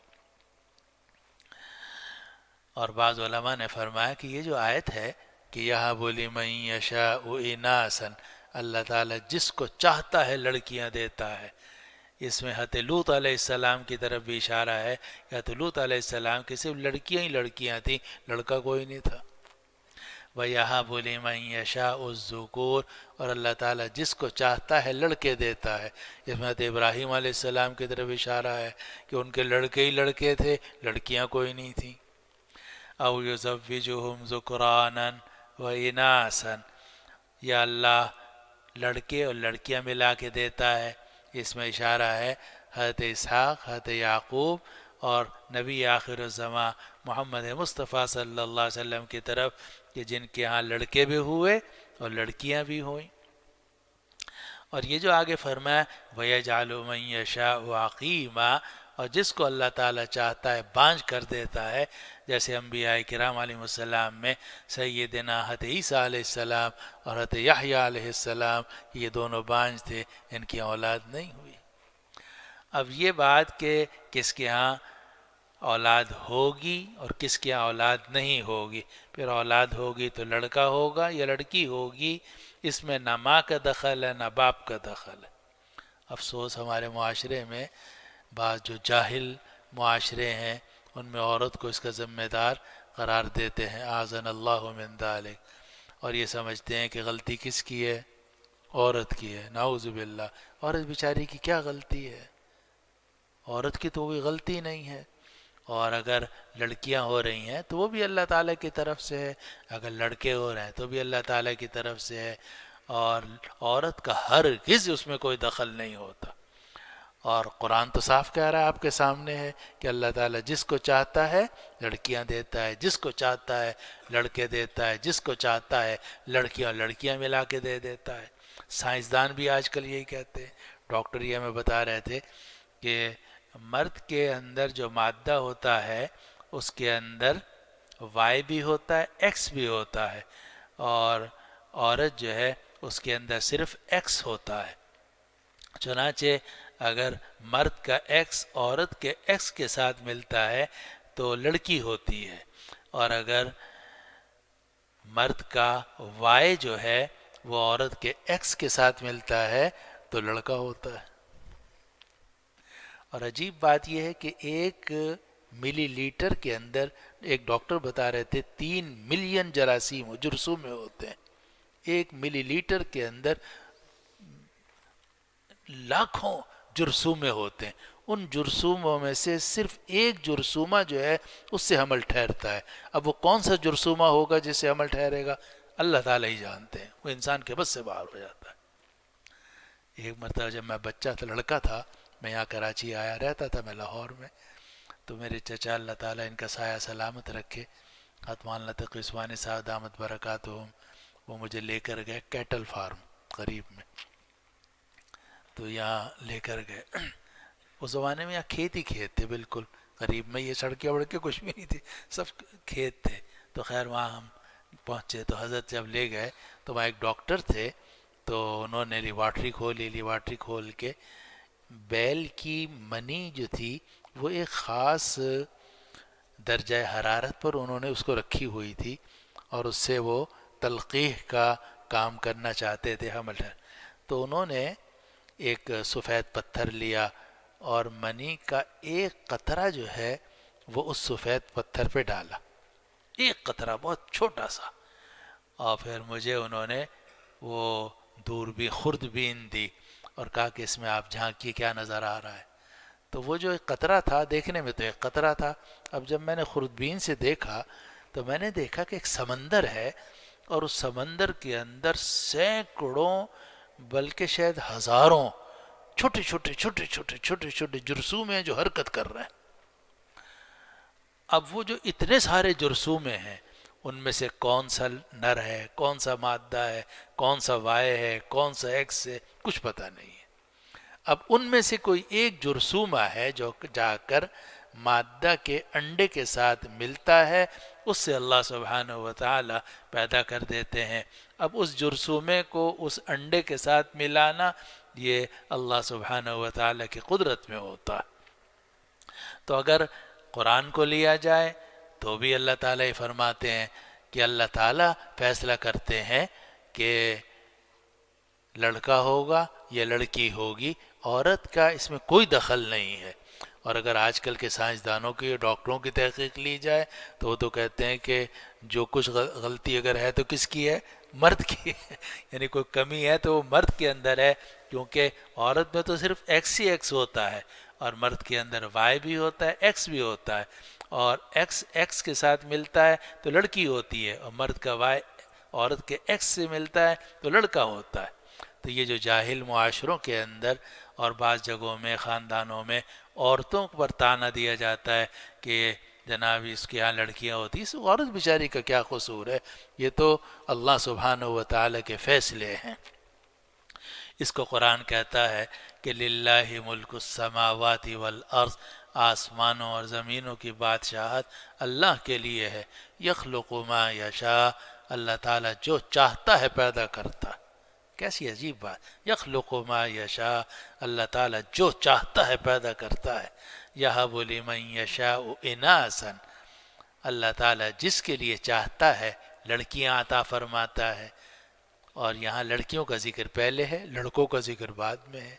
اور بعض علماء نے فرمایا کہ یہ جو آیت ہے کہ یہاں بولی من یشاء اناسا، اللہ تعالیٰ جس کو چاہتا ہے لڑکیاں دیتا ہے، اس میں حضرت لوط علیہ السلام کی طرف بھی اشارہ ہے کہ حضرت لوط علیہ السلام کی صرف لڑکیاں ہی لڑکیاں تھیں، لڑکا کوئی نہیں تھا. وَيَهَبُ لِمَن يَشَاءُ الذُّكُورَ، اور اللہ تعالیٰ جس کو چاہتا ہے لڑکے دیتا ہے. اس میں حضرت ابراہیم علیہ السلام کی طرف اشارہ ہے کہ ان کے لڑکے ہی لڑکے تھے، لڑکیاں کوئی نہیں تھیں. اَوْ يُزَوِّجُهُمْ ذُكْرَانًا وَإِنَاثًا، یا اللہ لڑکے اور لڑکیاں ملا کے دیتا ہے. اس میں اشارہ ہے حضرت اسحاق، حضرت یعقوب اور نبی آخر الزماں محمد مصطفیٰ صلی اللہ علیہ وسلم کی طرف، کہ جن کے ہاں لڑکے بھی ہوئے اور لڑکیاں بھی ہوئیں. اور یہ جو آگے فرمایا وَيَجْعَلُ مَن يَشَاءُ عَقِيمًا، اور جس کو اللہ تعالیٰ چاہتا ہے بانجھ کر دیتا ہے، جیسے انبیاء کرام علیہ السلام میں سیدنا حضرت عیسیٰ علیہ السلام اور حضرت یحییٰ علیہ السلام، یہ دونوں بانجھ تھے، ان کی اولاد نہیں ہوئی. اب یہ بات کہ کس کے ہاں اولاد ہوگی اور کس کے ہاں اولاد نہیں ہوگی، پھر اولاد ہوگی تو لڑکا ہوگا یا لڑکی ہوگی، اس میں نہ ماں کا دخل ہے نہ باپ کا دخل ہے. افسوس ہمارے معاشرے میں بعض جو جاہل معاشرے ہیں ان میں عورت کو اس کا ذمہ دار قرار دیتے ہیں، اعاذنا اللہ من ذلک، اور یہ سمجھتے ہیں کہ غلطی کس کی ہے؟ عورت کی ہے. نعوذ باللہ، عورت بیچاری کی کیا غلطی ہے؟ عورت کی تو کوئی غلطی نہیں ہے. اور اگر لڑکیاں ہو رہی ہیں تو وہ بھی اللہ تعالیٰ کی طرف سے ہے، اگر لڑکے ہو رہے ہیں تو بھی اللہ تعالیٰ کی طرف سے ہے، اور عورت کا ہرگز اس میں کوئی دخل نہیں ہوتا. اور قرآن تو صاف کہہ رہا ہے آپ کے سامنے ہے کہ اللہ تعالیٰ جس کو چاہتا ہے لڑکیاں دیتا ہے، جس کو چاہتا ہے لڑکے دیتا ہے، جس کو چاہتا ہے لڑکیاں ملا کے دے دیتا ہے. سائنسدان بھی آج کل یہی کہتے ہیں. ڈاکٹر یہ ہمیں بتا رہے تھے کہ مرد کے اندر جو مادہ ہوتا ہے اس کے اندر وائی بھی ہوتا ہے، ایکس بھی ہوتا ہے، اور عورت جو ہے اس کے اندر صرف ایکس ہوتا ہے. چنانچہ اگر مرد کا ایکس عورت کے ایکس کے ساتھ ملتا ہے تو لڑکی ہوتی ہے، اور اگر مرد کا وائی جو ہے وہ عورت کے ایکس کے ساتھ ملتا ہے تو لڑکا ہوتا ہے. اور عجیب بات یہ ہے کہ 1 ملی لیٹر کے اندر ایک ڈاکٹر بتا رہے تھے 3 ملین جراثیم جرثومے ہوتے ہیں. 1 ملی لیٹر کے اندر لاکھوں جرثومے ہوتے ہیں. ان جرثوموں میں سے صرف ایک جرثومہ جو ہے اس سے حمل ٹھہرتا ہے. اب وہ کون سا جرثومہ ہوگا جس سے حمل ٹھہرے گا اللہ تعالیٰ ہی جانتے ہیں، وہ انسان کے بس سے باہر ہو جاتا ہے. ایک مرتبہ جب میں بچہ تھا، لڑکا تھا، میں یہاں کراچی آیا رہتا تھا، میں لاہور میں، تو میرے چچا اللہ تعالیٰ ان کا سایہ سلامت رکھے، ختمان لطق عثمانی صاحب دامت برکاتہم، وہ مجھے لے کر گئے کیٹل فارم قریب میں. تو یہاں لے کر گئے. اس زمانے میں یہاں کھیت ہی کھیت تھے، بالکل قریب میں، یہ سڑکیں وڑکیں کچھ بھی نہیں تھی، سب کھیت تھے. تو خیر وہاں ہم پہنچے تو حضرت جب لے گئے تو وہاں ایک ڈاکٹر تھے، تو انہوں نے لیبارٹری کھولی، لیبارٹری کھول کے بیل کی منی جو تھی وہ ایک خاص درجہ حرارت پر انہوں نے اس کو رکھی ہوئی تھی، اور اس سے وہ تلقیح کا کام کرنا چاہتے تھے حمل. تو انہوں نے ایک سفید پتھر لیا اور منی کا ایک قطرہ جو ہے وہ اس سفید پتھر پہ ڈالا، ایک قطرہ بہت چھوٹا سا، اور پھر مجھے انہوں نے وہ خوردبین دی اور کہا کہ اس میں آپ جھانکیے کیا نظر آ رہا ہے. تو وہ جو ایک قطرہ تھا، دیکھنے میں تو ایک قطرہ تھا، اب جب میں نے خوردبین سے دیکھا تو میں نے دیکھا کہ ایک سمندر ہے، اور اس سمندر کے اندر سینکڑوں بلکہ شاید ہزاروں چھوٹے چھوٹے چھوٹے چھوٹے چھوٹے چھوٹے جرثومے ہیں جو حرکت کر رہے ہیں۔ اب وہ جو اتنے سارے جرثومے ہیں، ان میں سے کون سا نر ہے، کون سا مادہ ہے، کون سا وائے ہے، کون سا ایکس ہے، کچھ پتہ نہیں ہے۔ اب ان میں سے کوئی ایک جرثومہ ہے جو جا کر مادہ کے انڈے کے ساتھ ملتا ہے، اس سے اللہ سبحانہ و تعالی پیدا کر دیتے ہیں۔ اب اس جرثومے کو اس انڈے کے ساتھ ملانا، یہ اللہ سبحانہ و تعالی کی قدرت میں ہوتا ہے۔ تو اگر قرآن کو لیا جائے تو بھی اللہ تعالیٰ یہ فرماتے ہیں کہ اللہ تعالیٰ فیصلہ کرتے ہیں کہ لڑکا ہوگا یا لڑکی ہوگی، عورت کا اس میں کوئی دخل نہیں ہے۔ اور اگر آج کل کے سائنسدانوں کی، ڈاکٹروں کی تحقیق لی جائے تو وہ تو کہتے ہیں کہ جو کچھ غلطی اگر ہے تو کس کی ہے؟ مرد کی ہے۔ یعنی کوئی کمی ہے تو وہ مرد کے اندر ہے، کیونکہ عورت میں تو صرف ایکس ہی ایکس ہوتا ہے، اور مرد کے اندر وائی بھی ہوتا ہے، ایکس بھی ہوتا ہے، اور ایکس ایکس کے ساتھ ملتا ہے تو لڑکی ہوتی ہے، اور مرد کا وائی عورت کے ایکس سے ملتا ہے تو لڑکا ہوتا ہے۔ تو یہ جو جاہل معاشروں کے اندر اور بعض جگہوں میں، خاندانوں میں عورتوں پر طعنہ دیا جاتا ہے کہ جناب اس کے یہاں لڑکیاں ہوتی، اس عورت بیچاری کا کیا قصور ہے، یہ تو اللہ سبحانہ و تعالی کے فیصلے ہیں۔ اس کو قرآن کہتا ہے کہ للہ ملک السماوات والارض، آسمانوں اور زمینوں کی بادشاہت اللہ کے لیے ہے۔ یخلق ما یشاء، اللہ تعالیٰ جو چاہتا ہے پیدا کرتا ہے۔ کیسی عجیب بات، یخلق ما یشاء، اللہ تعالیٰ جو چاہتا ہے پیدا کرتا ہے۔ یہب لمن یشاء اناثا، اللہ تعالیٰ جس کے لیے چاہتا ہے لڑکیاں عطا فرماتا ہے۔ اور یہاں لڑکیوں کا ذکر پہلے ہے، لڑکوں کا ذکر بعد میں ہے۔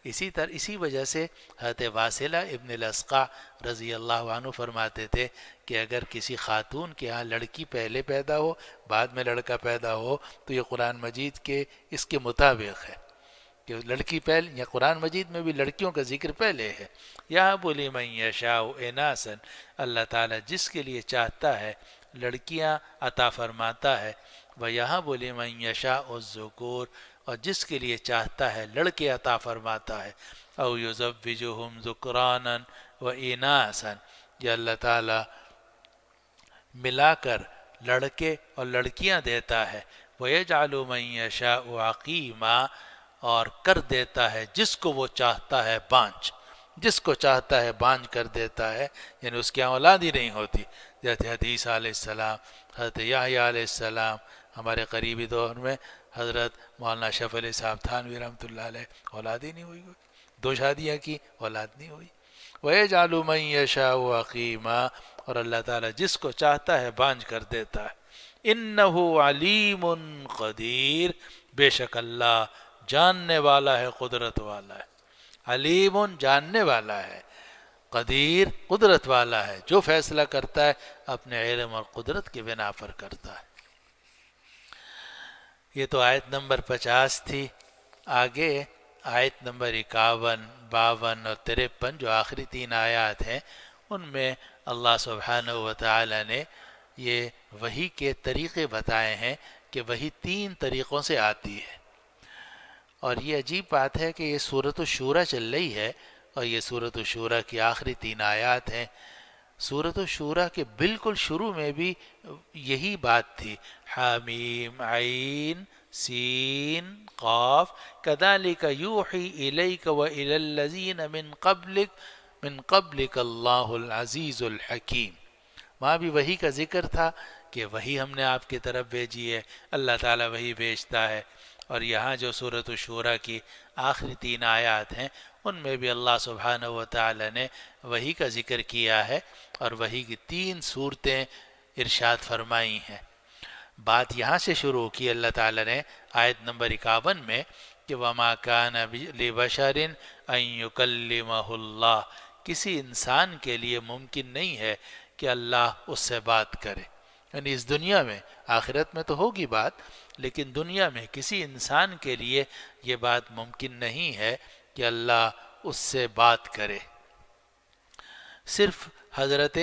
اسی وجہ سے حضرت واصلہ ابن الاسقع رضی اللہ عنہ فرماتے تھے کہ اگر کسی خاتون کے ہاں لڑکی پہلے پیدا ہو بعد میں لڑکا پیدا ہو تو یہ قرآن مجید کے اس کے مطابق ہے کہ لڑکی پہلے، یا قرآن مجید میں بھی لڑکیوں کا ذکر پہلے ہے۔ یہب لمن یشاء اناثا، اللہ تعالیٰ جس کے لیے چاہتا ہے لڑکیاں عطا فرماتا ہے۔ وَيَهَبُ لِمَن يَشَاءُ الذُّكُورَ، اور جس کے لیے چاہتا ہے لڑکے عطا فرماتا ہے۔ اَوْ يُزَوِّجُهُمْ ذُكْرَانًا وَإِنَاثًا، یا اللہ تعالیٰ ملا کر لڑکے اور لڑکیاں دیتا ہے۔ وَيَجْعَلُ مَن يَشَاءُ عَقِيمًا، اور کر دیتا ہے جس کو وہ چاہتا ہے بانجھ، جس کو چاہتا ہے بانجھ کر دیتا ہے، یعنی اس کی اولاد ہی نہیں ہوتی۔ جیسے حدیث علیہ السلام، حضرت یحییٰ علیہ السلام، ہمارے قریبی دور میں حضرت مولانا شف علی صاحب تھانوی رحمۃ اللہ علیہ، اولاد ہی نہیں ہوئی، 2 شادیاں کی، اولاد نہیں ہوئی۔ وَيَجْعَلُ مَن يَشَاءُ عَقِيمًا، اور اللہ تعالیٰ جس کو چاہتا ہے بانجھ کر دیتا ہے۔ إِنَّهُ عَلِيمٌ قدیر، بے شک اللہ جاننے والا ہے، قدرت والا ہے۔ علیم، جاننے والا ہے، قدیر، قدرت والا ہے، جو فیصلہ کرتا ہے اپنے علم اور قدرت کی بنا پر کرتا ہے۔ یہ تو آیت نمبر 50 تھی۔ آگے آیت نمبر 51، 52 اور 53 جو آخری 3 آیات ہیں، ان میں اللہ سبحانہ و تعالی نے یہ وحی کے طریقے بتائے ہیں کہ وحی 3 طریقوں سے آتی ہے۔ اور یہ عجیب بات ہے کہ یہ سورۃ الشورى چل رہی ہے، اور یہ سورۃ الشورى کی آخری 3 آیات ہیں۔ سورۃ الشورى کے بالکل شروع میں بھی یہی بات تھی، حامیم عین سین قاف کذالک یوحی الیک والی الذین من قبلک اللہ العزیز الحکیم۔ وہاں بھی وحی کا ذکر تھا کہ وحی ہم نے آپ کی طرف بھیجی ہے، اللہ تعالیٰ وحی بھیجتا ہے۔ اور یہاں جو سورۃ الشورى کی آخری 3 آیات ہیں، ان میں بھی اللہ سبحانہ و تعالی نے وحی کا ذکر کیا ہے، اور وحی کی 3 صورتیں ارشاد فرمائی ہیں۔ بات یہاں سے شروع کی اللہ تعالی نے آیت نمبر 51 میں کہ وَمَا كَانَ لِبَشَرٍ أَن يُكَلِّمَهُ اللَّهُ، کسی انسان کے لیے ممکن نہیں ہے کہ اللہ اس سے بات کرے، یعنی اس دنیا میں، آخرت میں تو ہوگی بات، لیکن دنیا میں کسی انسان کے لیے یہ بات ممکن نہیں ہے کہ اللہ اس سے بات کرے۔ صرف حضرت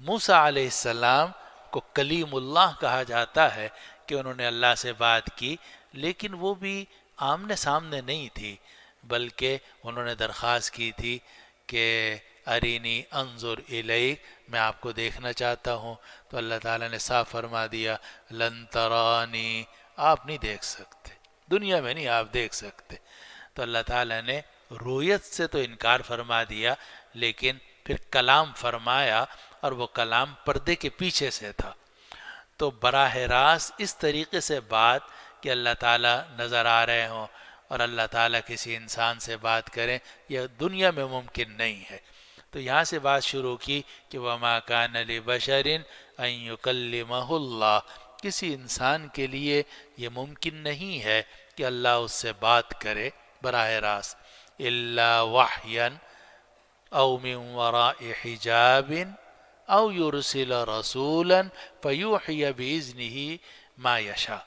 موسیٰ علیہ السلام کو کلیم اللہ کہا جاتا ہے کہ انہوں نے اللہ سے بات کی، لیکن وہ بھی آمنے سامنے نہیں تھی، بلکہ انہوں نے درخواست کی تھی کہ ارینی انظر الیک، میں آپ کو دیکھنا چاہتا ہوں، تو اللہ تعالیٰ نے صاف فرما دیا لن ترانی، آپ نہیں دیکھ سکتے، دنیا میں نہیں آپ دیکھ سکتے۔ تو اللہ تعالیٰ نے رویت سے تو انکار فرما دیا، لیکن پھر کلام فرمایا، اور وہ کلام پردے کے پیچھے سے تھا۔ تو براہ راست اس طریقے سے بات کہ اللہ تعالیٰ نظر آ رہے ہوں اور اللہ تعالیٰ کسی انسان سے بات کریں، یہ دنیا میں ممکن نہیں ہے۔ تو یہاں سے بات شروع کی کہ وَمَا كَانَ لِبَشَرٍ أَن يُكَلِّمَهُ اللَّهُ، کسی انسان کے لیے یہ ممکن نہیں ہے کہ اللہ اس سے بات کرے براہ راست، إِلَّا وَحْيًا أَوْ مِن وَرَاءِ حِجَابٍ أَوْ يُرْسِلَ رَسُولًا فَيُوحِيَ بِإِذْنِهِ مَا يَشَاءُ۔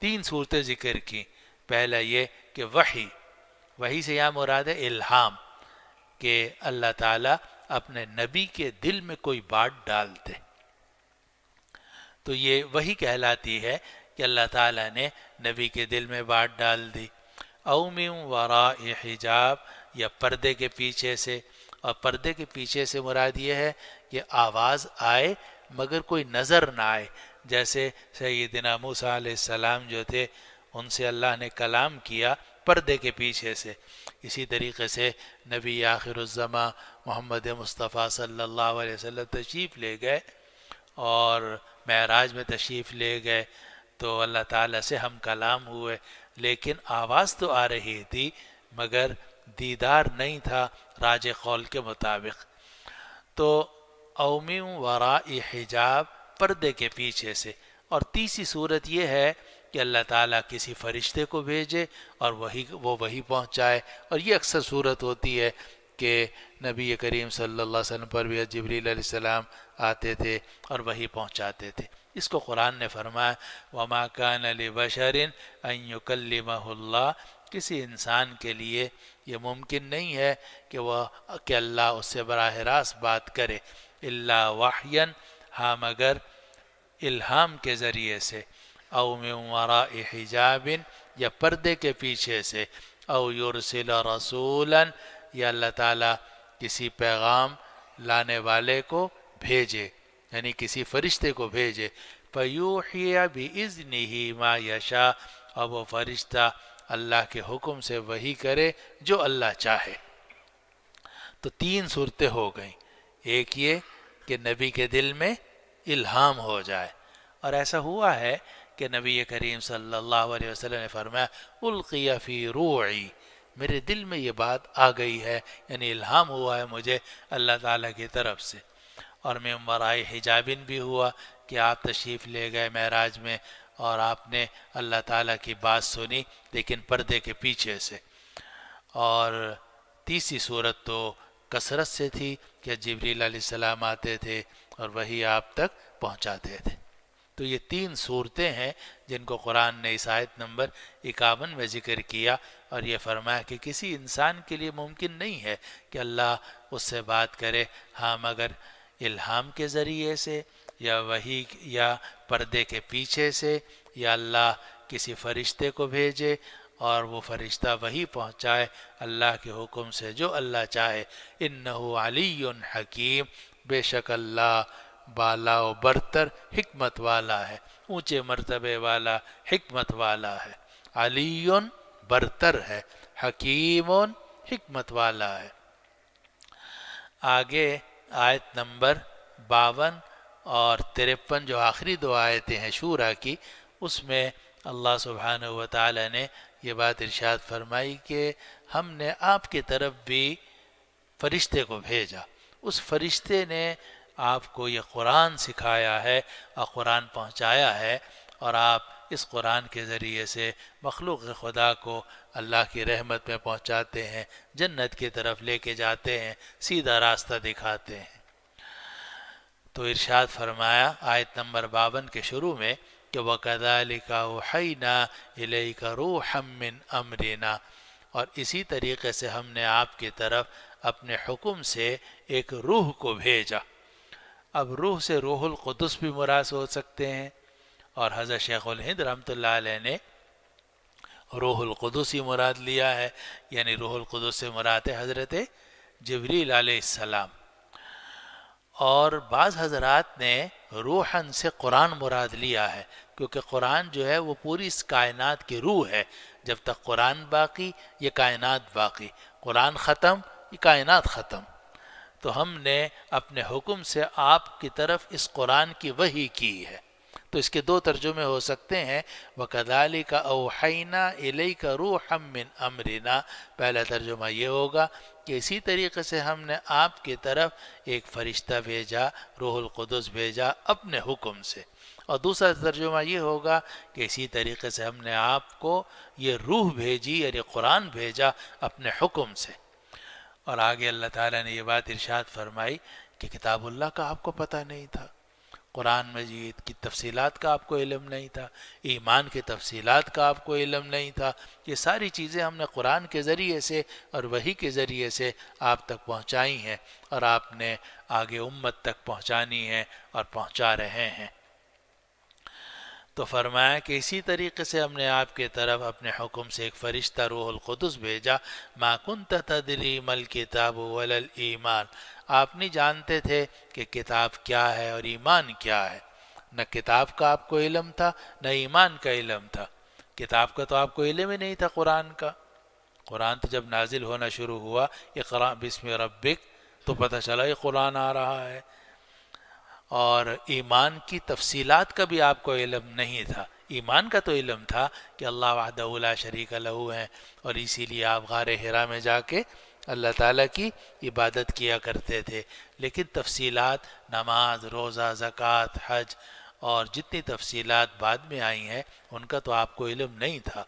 تین صورتیں ذکر کی۔ پہلا یہ کہ وحی سے یہاں مراد ہے الہام، کہ اللہ تعالیٰ اپنے نبی کے دل میں کوئی بات ڈال دے، تو یہ وحی کہلاتی ہے کہ اللہ تعالیٰ نے نبی کے دل میں بات ڈال دی۔ او من وراء حجاب، یا پردے کے پیچھے سے، اور پردے کے پیچھے سے مراد یہ ہے کہ آواز آئے مگر کوئی نظر نہ آئے، جیسے سیدنا موسیٰ علیہ السلام جو تھے ان سے اللہ نے کلام کیا پردے کے پیچھے سے، اسی طریقے سے نبی آخر الزماں محمد مصطفیٰ صلی اللہ علیہ وسلم تشریف لے گئے اور معراج میں تشریف لے گئے، تو اللہ تعالیٰ سے ہم کلام ہوئے، لیکن آواز تو آ رہی تھی مگر دیدار نہیں تھا راج قول کے مطابق۔ تو او من وراء حجاب، پردے کے پیچھے سے۔ اور تیسری صورت یہ ہے کہ اللہ تعالیٰ کسی فرشتے کو بھیجے اور وہ وہی پہنچائے، اور یہ اکثر صورت ہوتی ہے کہ نبی کریم صلی اللہ علیہ وسلم پر بھی جبریل علیہ السلام آتے تھے اور وہی پہنچاتے تھے۔ اس کو قرآن نے فرمایا وَمَا كَانَ لِبَشَرٍ أَن يُكَلِّمَهُ اللَّهُ، کسی انسان کے لیے یہ ممکن نہیں ہے کہ اللہ اس سے براہ راست بات کرے، الا وحیاً، ہاں مگر الہام کے ذریعے سے، او من وراء حجاب، یا پردے کے پیچھے سے، او یرسل رسولا، یا اللہ تعالیٰ کسی پیغام لانے والے کو بھیجے، یعنی کسی فرشتے کو بھیجے، فیوحی بِإِذْنِهِ مَا یشاء، اور وہ فرشتہ اللہ کے حکم سے وہی کرے جو اللہ چاہے۔ تو تین صورتیں ہو گئیں، ایک یہ کہ نبی کے دل میں الہام ہو جائے، اور ایسا ہوا ہے کہ نبی کریم صلی اللہ علیہ وسلم نے فرمایا القی فی روعی، میرے دل میں یہ بات آ گئی ہے، یعنی الہام ہوا ہے مجھے اللہ تعالیٰ کی طرف سے۔ اور من وراء حجابن بھی ہوا کہ آپ تشریف لے گئے معراج میں اور آپ نے اللہ تعالیٰ کی بات سنی لیکن پردے کے پیچھے سے۔ اور تیسری صورت تو کثرت سے تھی کہ جبریل علیہ السلام آتے تھے اور وہی آپ تک پہنچاتے تھے۔ تو یہ تین صورتیں ہیں جن کو قرآن نے اس آیت نمبر 51 میں ذکر کیا، اور یہ فرمایا کہ کسی انسان کے لیے ممکن نہیں ہے کہ اللہ اس سے بات کرے، ہاں مگر الہام کے ذریعے سے، یا وحی، یا پردے کے پیچھے سے، یا اللہ کسی فرشتے کو بھیجے اور وہ فرشتہ وہی پہنچائے اللہ کے حکم سے جو اللہ چاہے۔ انہ علی حکیم، بے شک اللہ بالا و برتر حکمت والا ہے، اونچے مرتبے والا حکمت والا ہے۔ علی برتر ہے، حکیم حکمت والا ہے۔ آگے آیت نمبر 52 اور 53 جو آخری دو آیتیں ہیں شورا کی، اس میں اللہ سبحانہ و تعالی نے یہ بات ارشاد فرمائی کہ ہم نے آپ کی طرف بھی فرشتے کو بھیجا، اس فرشتے نے آپ کو یہ قرآن سکھایا ہے اور قرآن پہنچایا ہے، اور آپ اس قرآن کے ذریعے سے مخلوق خدا کو اللہ کی رحمت میں پہنچاتے ہیں، جنت کی طرف لے کے جاتے ہیں، سیدھا راستہ دکھاتے ہیں۔ تو ارشاد فرمایا آیت نمبر 52 کے شروع میں کہ وَكَذَلِكَ أَوْحَيْنَا إِلَيْكَ رُوحًا مِّنْ أَمْرِنَا، اور اسی طریقے سے ہم نے آپ کی طرف اپنے حکم سے ایک روح کو بھیجا۔ اب روح سے روح القدس بھی مراد ہو سکتے ہیں، اور حضرت شیخ الہند رحمۃ اللہ علیہ نے روح القدس ہی مراد لیا ہے، یعنی روح القدس سے مراد ہے حضرت جبریل علیہ السلام۔ اور بعض حضرات نے روحاً سے قرآن مراد لیا ہے، کیونکہ قرآن جو ہے وہ پوری اس کائنات کی روح ہے۔ جب تک قرآن باقی یہ کائنات باقی، قرآن ختم یہ کائنات ختم۔ تو ہم نے اپنے حکم سے آپ کی طرف اس قرآن کی وحی کی ہے۔ تو اس کے دو ترجمے ہو سکتے ہیں، وَكَذَلِكَ أَوْحَيْنَا إِلَيْكَ رُوحًا مِّنْ أَمْرِنَا۔ پہلا ترجمہ یہ ہوگا کہ اسی طریقے سے ہم نے آپ کی طرف ایک فرشتہ بھیجا، روح القدس بھیجا اپنے حکم سے۔ اور دوسرا ترجمہ یہ ہوگا کہ اسی طریقے سے ہم نے آپ کو یہ روح بھیجی، یعنی قرآن بھیجا اپنے حکم سے۔ اور آگے اللہ تعالیٰ نے یہ بات ارشاد فرمائی کہ کتاب اللہ کا آپ کو پتہ نہیں تھا، قرآن مجید کی تفصیلات کا آپ کو علم نہیں تھا، ایمان کی تفصیلات کا آپ کو علم نہیں تھا۔ یہ ساری چیزیں ہم نے قرآن کے ذریعے سے اور وحی کے ذریعے سے آپ تک پہنچائی ہیں، اور آپ نے آگے امت تک پہنچانی ہے اور پہنچا رہے ہیں۔ تو فرمایا کہ اسی طریقے سے ہم نے آپ کی طرف اپنے حکم سے ایک فرشتہ روح القدس بھیجا۔ ما کنت تدری ما الکتاب ولا الایمان، آپ نہیں جانتے تھے کہ کتاب کیا ہے اور ایمان کیا ہے۔ نہ کتاب کا آپ کو علم تھا، نہ ایمان کا علم تھا۔ کتاب کا تو آپ کو علم ہی نہیں تھا قرآن کا۔ قرآن تو جب نازل ہونا شروع ہوا، اقرأ بسم ربک، تو پتہ چلا یہ قرآن آ رہا ہے۔ اور ایمان کی تفصیلات کا بھی آپ کو علم نہیں تھا۔ ایمان کا تو علم تھا کہ اللہ وحدہ لا شریک لہ ہے، اور اسی لیے آپ غار حرا میں جا کے اللہ تعالیٰ کی عبادت کیا کرتے تھے۔ لیکن تفصیلات، نماز، روزہ، زکوٰۃ، حج اور جتنی تفصیلات بعد میں آئی ہیں ان کا تو آپ کو علم نہیں تھا۔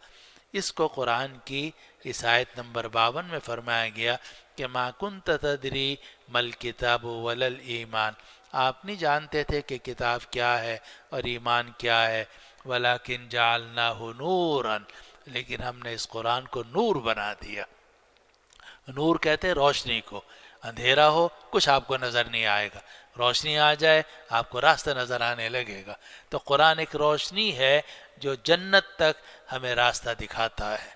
اس کو قرآن کی اس آیت نمبر 52 میں فرمایا گیا کہ ما کنت تدری ما الکتاب ولا الایمان، آپ نہیں جانتے تھے کہ کتاب کیا ہے اور ایمان کیا ہے۔ وَلَكِنْ جَعَلْنَاهُ نُورًا، لیکن ہم نے اس قرآن کو نور بنا دیا۔ نور کہتے ہیں روشنی کو۔ اندھیرا ہو کچھ آپ کو نظر نہیں آئے گا، روشنی آ جائے آپ کو راستہ نظر آنے لگے گا۔ تو قرآن ایک روشنی ہے جو جنت تک ہمیں راستہ دکھاتا ہے۔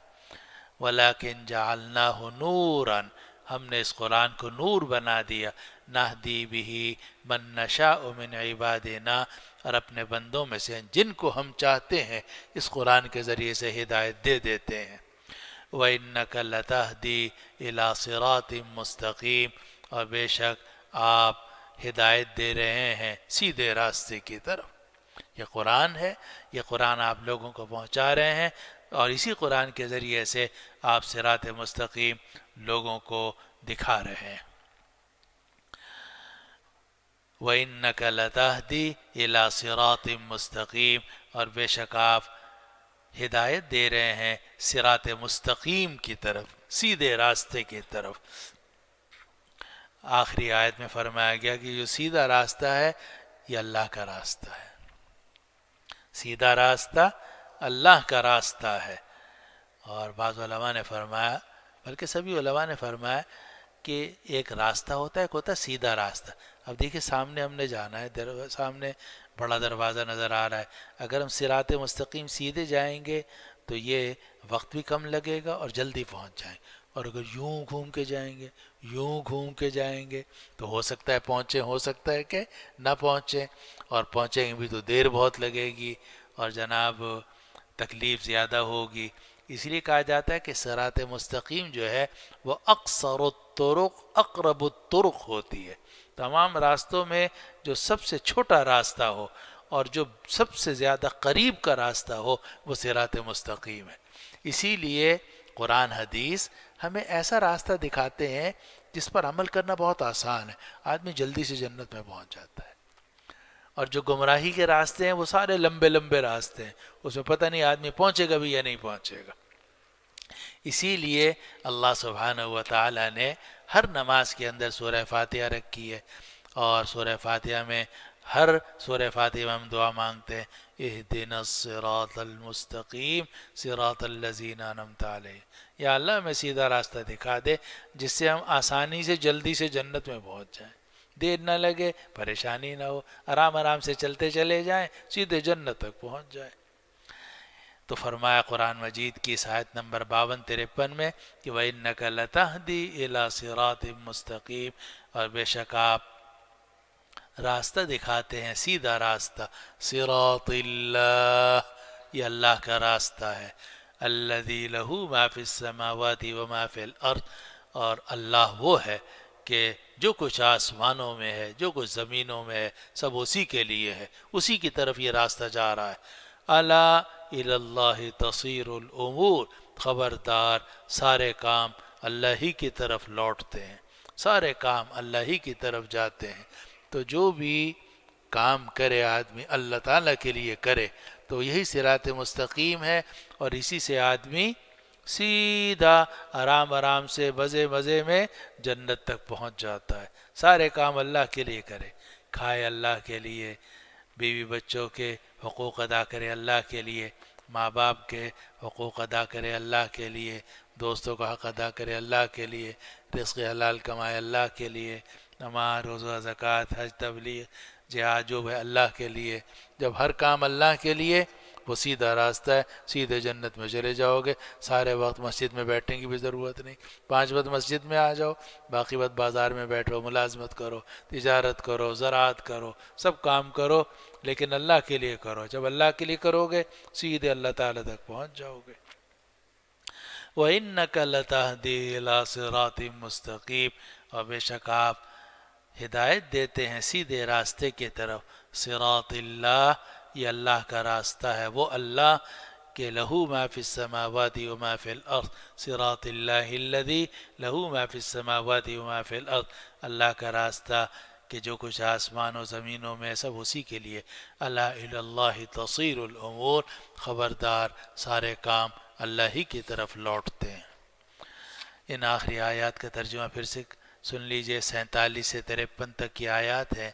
وَلَكِنْ جَعَلْنَاهُ نُورًا، ہم نے اس قرآن کو نور بنا دیا۔ نہدی بِهِ مَن نَّشَاءُ مِنْ عِبَادِنَا، اور اپنے بندوں میں سے جن کو ہم چاہتے ہیں اس قرآن کے ذریعے سے ہدایت دے دیتے ہیں۔ وَإِنَّكَ لَتَهْدِي إِلَى صِرَاطٍ مُّسْتَقِيمٍ، اور بے شک آپ ہدایت دے رہے ہیں سیدھے راستے کی طرف۔ یہ قرآن ہے، یہ قرآن آپ لوگوں کو پہنچا رہے ہیں، اور اسی قرآن کے ذریعے سے آپ صراط مستقیم لوگوں کو دکھا رہے ہیں۔ وَإِنَّكَ لَتَهْدِي إِلَى صِرَاطٍ مُّسْتَقِيمٍ، اور بے شک آپ ہدایت دے رہے ہیں صراط مستقیم کی طرف، سیدھے راستے کی طرف۔ آخری آیت میں فرمایا گیا کہ جو سیدھا راستہ ہے یہ اللہ کا راستہ ہے۔ سیدھا راستہ اللہ کا راستہ ہے۔ اور بعض علماء نے فرمایا، بلکہ سبھی علماء نے فرمایا کہ ایک راستہ ہوتا ہے، ایک ہوتا ہے سیدھا راستہ۔ اب دیکھیں سامنے ہم نے جانا ہے، سامنے بڑا دروازہ نظر آ رہا ہے، اگر ہم صراط مستقیم سیدھے جائیں گے تو یہ وقت بھی کم لگے گا اور جلدی پہنچ جائیں گے۔ اور اگر یوں گھوم کے جائیں گے، یوں گھوم کے جائیں گے تو ہو سکتا ہے پہنچیں، ہو سکتا ہے کہ نہ پہنچیں، اور پہنچیں گے بھی تو دیر بہت لگے گی اور جناب تکلیف زیادہ ہوگی۔ اس لیے کہا جاتا ہے کہ صراط مستقیم جو ہے وہ اقصر الطرق اقرب الطرق ہوتی ہے۔ تمام راستوں میں جو سب سے چھوٹا راستہ ہو اور جو سب سے زیادہ قریب کا راستہ ہو وہ صراط مستقیم ہے۔ اسی لیے قرآن حدیث ہمیں ایسا راستہ دکھاتے ہیں جس پر عمل کرنا بہت آسان ہے، آدمی جلدی سے جنت میں پہنچ جاتا ہے۔ اور جو گمراہی کے راستے ہیں وہ سارے لمبے لمبے راستے ہیں، اس میں پتہ نہیں آدمی پہنچے گا بھی یا نہیں پہنچے گا۔ اسی لیے اللہ سبحانہ و تعالی نے ہر نماز کے اندر سورہ فاتحہ رکھی ہے، اور سورہ فاتحہ میں ہر سورہ فاتحہ میں ہم دعا مانگتے ہیں اہدنا الصراط المستقیم صراط الذین انعمت علیہم، یا اللہ ہمیں سیدھا راستہ دکھا دے جس سے ہم آسانی سے جلدی سے جنت میں پہنچ جائیں، دیر نہ لگے، پریشانی نہ ہو، آرام آرام سے چلتے چلے جائیں، سیدھے جنت تک پہنچ جائیں۔ تو فرمایا قرآن مجید کی آیت نمبر 52-53 میں کہ وَإِنَّكَ لَتَهْدِي إِلَى صِرَاطٍ مُسْتَقِيمٍ، اور بے شک آپ راستہ دکھاتے ہیں، سیدھا راستہ، صراط اللہ، یہ اللہ کا راستہ ہے، الذی لہ ما فی السماوات وما فی الارض، اور اللہ وہ ہے کہ جو کچھ آسمانوں میں ہے، جو کچھ زمینوں میں ہے، سب اسی کے لیے ہے، اسی کی طرف یہ راستہ جا رہا ہے۔ الا الی اللہ تصیر الامور، خبردار سارے کام اللہ ہی کی طرف لوٹتے ہیں، سارے کام اللہ ہی کی طرف جاتے ہیں۔ تو جو بھی کام کرے آدمی اللہ تعالیٰ کے لیے کرے تو یہی صراط مستقیم ہے، اور اسی سے آدمی سیدھا آرام آرام سے مزے مزے میں جنت تک پہنچ جاتا ہے۔ سارے کام اللہ کے لیے کرے، کھائے اللہ کے لیے، بیوی بچوں کے حقوق ادا کرے اللہ کے لیے، ماں باپ کے حقوق ادا کرے اللہ کے لیے، دوستوں کا حق ادا کرے اللہ کے لیے، رزق حلال کمائے اللہ کے لیے، نماز روزہ زکوٰۃ حج تبلیغ جہاد جو ہے اللہ کے لیے۔ جب ہر کام اللہ کے لیے، وہ سیدھا راستہ ہے، سیدھے جنت میں چلے جاؤ گے۔ سارے وقت مسجد میں بیٹھنے کی بھی ضرورت نہیں، 5 وقت مسجد میں آ جاؤ، باقی وقت بازار میں بیٹھو، ملازمت کرو، تجارت کرو، زراعت کرو، سب کام کرو، لیکن اللہ کے لیے کرو۔ جب اللہ کے لیے کرو گے سیدھے اللہ تعالیٰ تک پہنچ جاؤ گے۔ وَإِنَّكَ لَتَهْدِي إِلَى صِرَاطٍ مُسْتَقِيمٍ، اور بے شک آپ ہدایت دیتے ہیں سیدھے راستے کی طرف۔ صراط اللہ، یہ اللہ کا راستہ ہے، وہ اللہ کہ لہو ما فی السماوات وما فی الارض، صراط اللہ الذی لہو ما فی السماوات وما فی الارض، اللہ کا راستہ کہ جو کچھ آسمان و زمینوں میں سب اسی کے لیے۔ الا الی اللہ تصیر الامور، خبردار سارے کام اللہ ہی کی طرف لوٹتے ہیں۔ ان آخری آیات کا ترجمہ پھر سے سن لیجئے، 47 سے 53 تک کی آیات ہے۔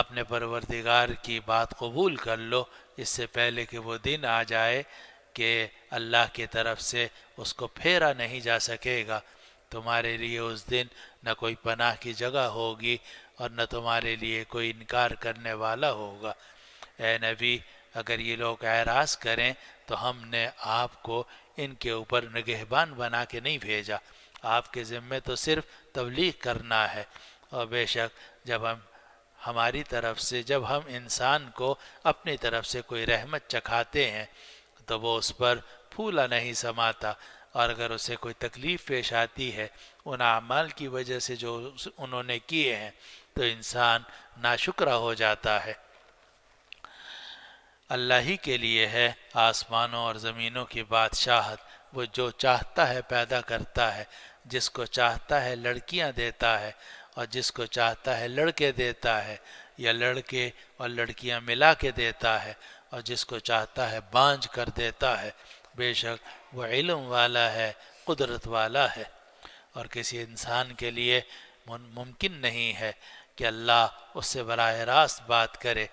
اپنے پروردگار کی بات قبول کر لو اس سے پہلے کہ وہ دن آ جائے کہ اللہ کی طرف سے اس کو پھیرا نہیں جا سکے گا۔ تمہارے لیے اس دن نہ کوئی پناہ کی جگہ ہوگی اور نہ تمہارے لیے کوئی انکار کرنے والا ہوگا۔ اے نبی، اگر یہ لوگ اعراض کریں تو ہم نے آپ کو ان کے اوپر نگہبان بنا کے نہیں بھیجا، آپ کے ذمے تو صرف تبلیغ کرنا ہے۔ اور بے شک جب ہماری طرف سے، جب ہم انسان کو اپنی طرف سے کوئی رحمت چکھاتے ہیں تو وہ اس پر پھولا نہیں سماتا، اور اگر اسے کوئی تکلیف پیش آتی ہے ان اعمال کی وجہ سے جو انہوں نے کیے ہیں تو انسان ناشکرہ ہو جاتا ہے۔ اللہ ہی کے لیے ہے آسمانوں اور زمینوں کی بادشاہت، وہ جو چاہتا ہے پیدا کرتا ہے، جس کو چاہتا ہے لڑکیاں دیتا ہے اور جس کو چاہتا ہے لڑکے دیتا ہے، یا لڑکے اور لڑکیاں ملا کے دیتا ہے، اور جس کو چاہتا ہے بانجھ کر دیتا ہے۔ بے شک وہ علم والا ہے، قدرت والا ہے، اور کسی انسان کے لیے ممکن نہیں ہے کہ اللہ اس سے براہ راست بات کرے۔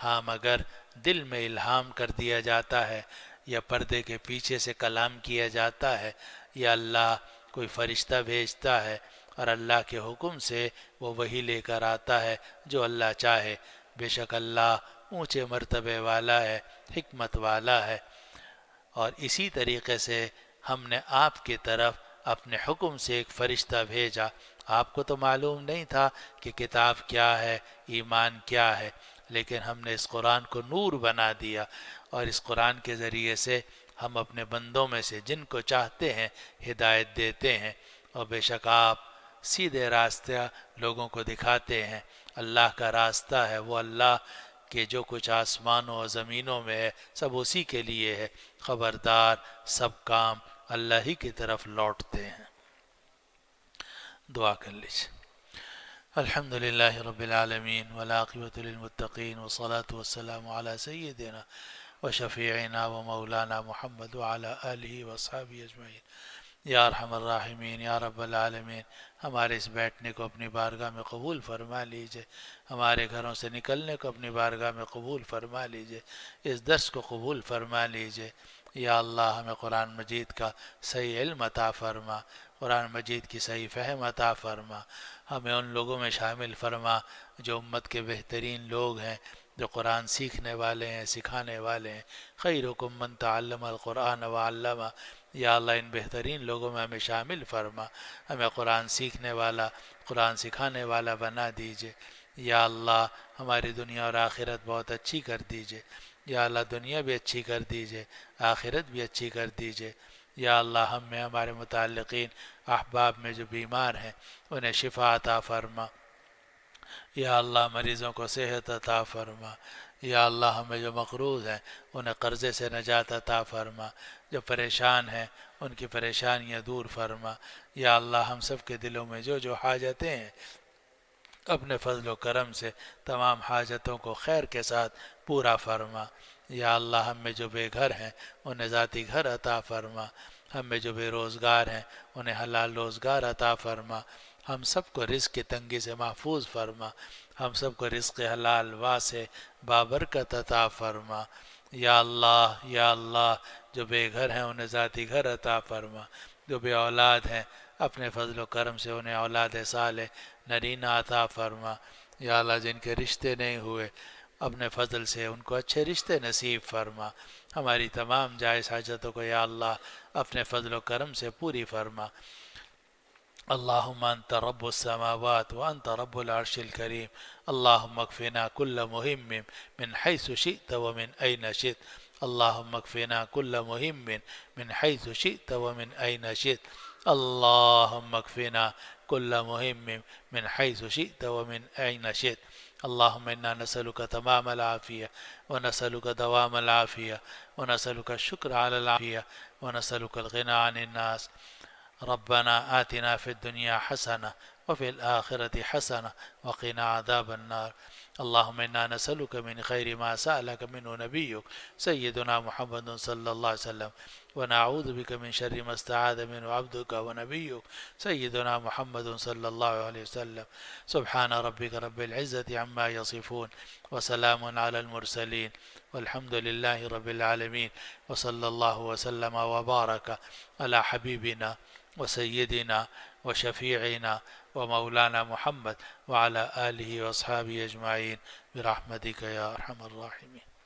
ہاں مگر دل میں الہام کر دیا جاتا ہے، یا پردے کے پیچھے سے کلام کیا جاتا ہے، یا اللہ کوئی فرشتہ بھیجتا ہے اور اللہ کے حکم سے وہ وحی لے کر آتا ہے جو اللہ چاہے۔ بے شک اللہ اونچے مرتبے والا ہے، حکمت والا ہے۔ اور اسی طریقے سے ہم نے آپ کی طرف اپنے حکم سے ایک فرشتہ بھیجا۔ آپ کو تو معلوم نہیں تھا کہ کتاب کیا ہے، ایمان کیا ہے، لیکن ہم نے اس قرآن کو نور بنا دیا، اور اس قرآن کے ذریعے سے ہم اپنے بندوں میں سے جن کو چاہتے ہیں ہدایت دیتے ہیں۔ اور بے شک آپ سیدھے راستہ لوگوں کو دکھاتے ہیں۔ اللہ کا راستہ ہے وہ اللہ کہ جو کچھ آسمانوں اور زمینوں میں ہے سب اسی کے لیے ہے، خبردار سب کام اللہ ہی کی طرف لوٹتے ہیں۔ دعا کر لیجیے۔ الحمد للہ رب العالمین والعاقبۃ للمتقین والصلاة والسلام علی سیدنا وشفیعنا ومولانا محمد وعلی آلہ وصحبہ اجمعین۔ یا ارحم الراحمین یا رب العالمین، ہمارے اس بیٹھنے کو اپنی بارگاہ میں قبول فرما لیجئے، ہمارے گھروں سے نکلنے کو اپنی بارگاہ میں قبول فرما لیجئے، اس درس کو قبول فرما لیجئے۔ یا اللہ ہمیں قرآن مجید کا صحیح علم عطا فرما، قرآن مجید کی صحیح فہم عطا فرما، ہمیں ان لوگوں میں شامل فرما جو امت کے بہترین لوگ ہیں، جو قرآن سیکھنے والے ہیں، سکھانے والے ہیں۔ خیرکم من تعلم القرآن وعلمہ، یا اللہ ان بہترین لوگوں میں ہمیں شامل فرما، ہمیں قرآن سیکھنے والا، قرآن سکھانے والا بنا دیجئے۔ یا اللہ ہماری دنیا اور آخرت بہت اچھی کر دیجئے، یا اللہ دنیا بھی اچھی کر دیجئے، آخرت بھی اچھی کر دیجئے۔ یا اللہ ہم میں ہمارے متعلقین احباب میں جو بیمار ہیں انہیں شفا عطا فرما، یا اللہ مریضوں کو صحت عطا فرما، یا اللہ ہمیں جو مقروض ہیں انہیں قرضے سے نجات عطا فرما، جو پریشان ہیں ان کی پریشانیاں دور فرما۔ یا اللہ ہم سب کے دلوں میں جو جو حاجتیں ہیں اپنے فضل و کرم سے تمام حاجتوں کو خیر کے ساتھ پورا فرما۔ یا اللہ ہم میں جو بے گھر ہیں انہیں ذاتی گھر عطا فرما، ہم میں جو بے روزگار ہیں انہیں حلال روزگار عطا فرما، ہم سب کو رزق کی تنگی سے محفوظ فرما، ہم سب کو رزق حلال واسع بابرکت عطا فرما۔ یا اللہ جو بے گھر ہیں انہیں ذاتی گھر عطا فرما، جو بے اولاد ہیں اپنے فضل و کرم سے انہیں اولاد صالح نرینہ عطا فرما۔ یا اللہ جن کے رشتے نہیں ہوئے اپنے فضل سے ان کو اچھے رشتے نصیب فرما، ہماری تمام جائز حاجتوں کو یا اللہ اپنے فضل و کرم سے پوری فرما۔ اللہم انت رب السماوات وانت رب العرش الكریم، اللہم اکفنا کل مہم من حیث شئت ومن این شئت، اللہم اکفنا کل مہم من حیث شئت ومن این شئت، اللہم اکفنا کل مہم من حیث شئت ومن این شئت۔ اللہم انا نسألک تمام العافیہ ونسألک دوام العافیہ ونسألک الشکر علی العافیہ ونسألک الغنى عن الناس۔ ربنا آتنا في الدنيا حسنة وفي الآخرة حسنة وقنا عذاب النار۔ اللهم إنا نسألك من خير ما سألك منه نبيك سيدنا محمد صلى الله عليه وسلم، ونعوذ بك من شر ما استعاذ منه عبدك ونبيك سيدنا محمد صلى الله عليه وسلم۔ سبحان ربك رب العزة عما يصفون وسلام على المرسلين والحمد لله رب العالمين، وصلى الله وسلم وبارك على حبيبنا وسيدنا وشفيعنا ومولانا محمد وعلى آله وأصحابه أجمعين برحمتك يا أرحم الراحمين۔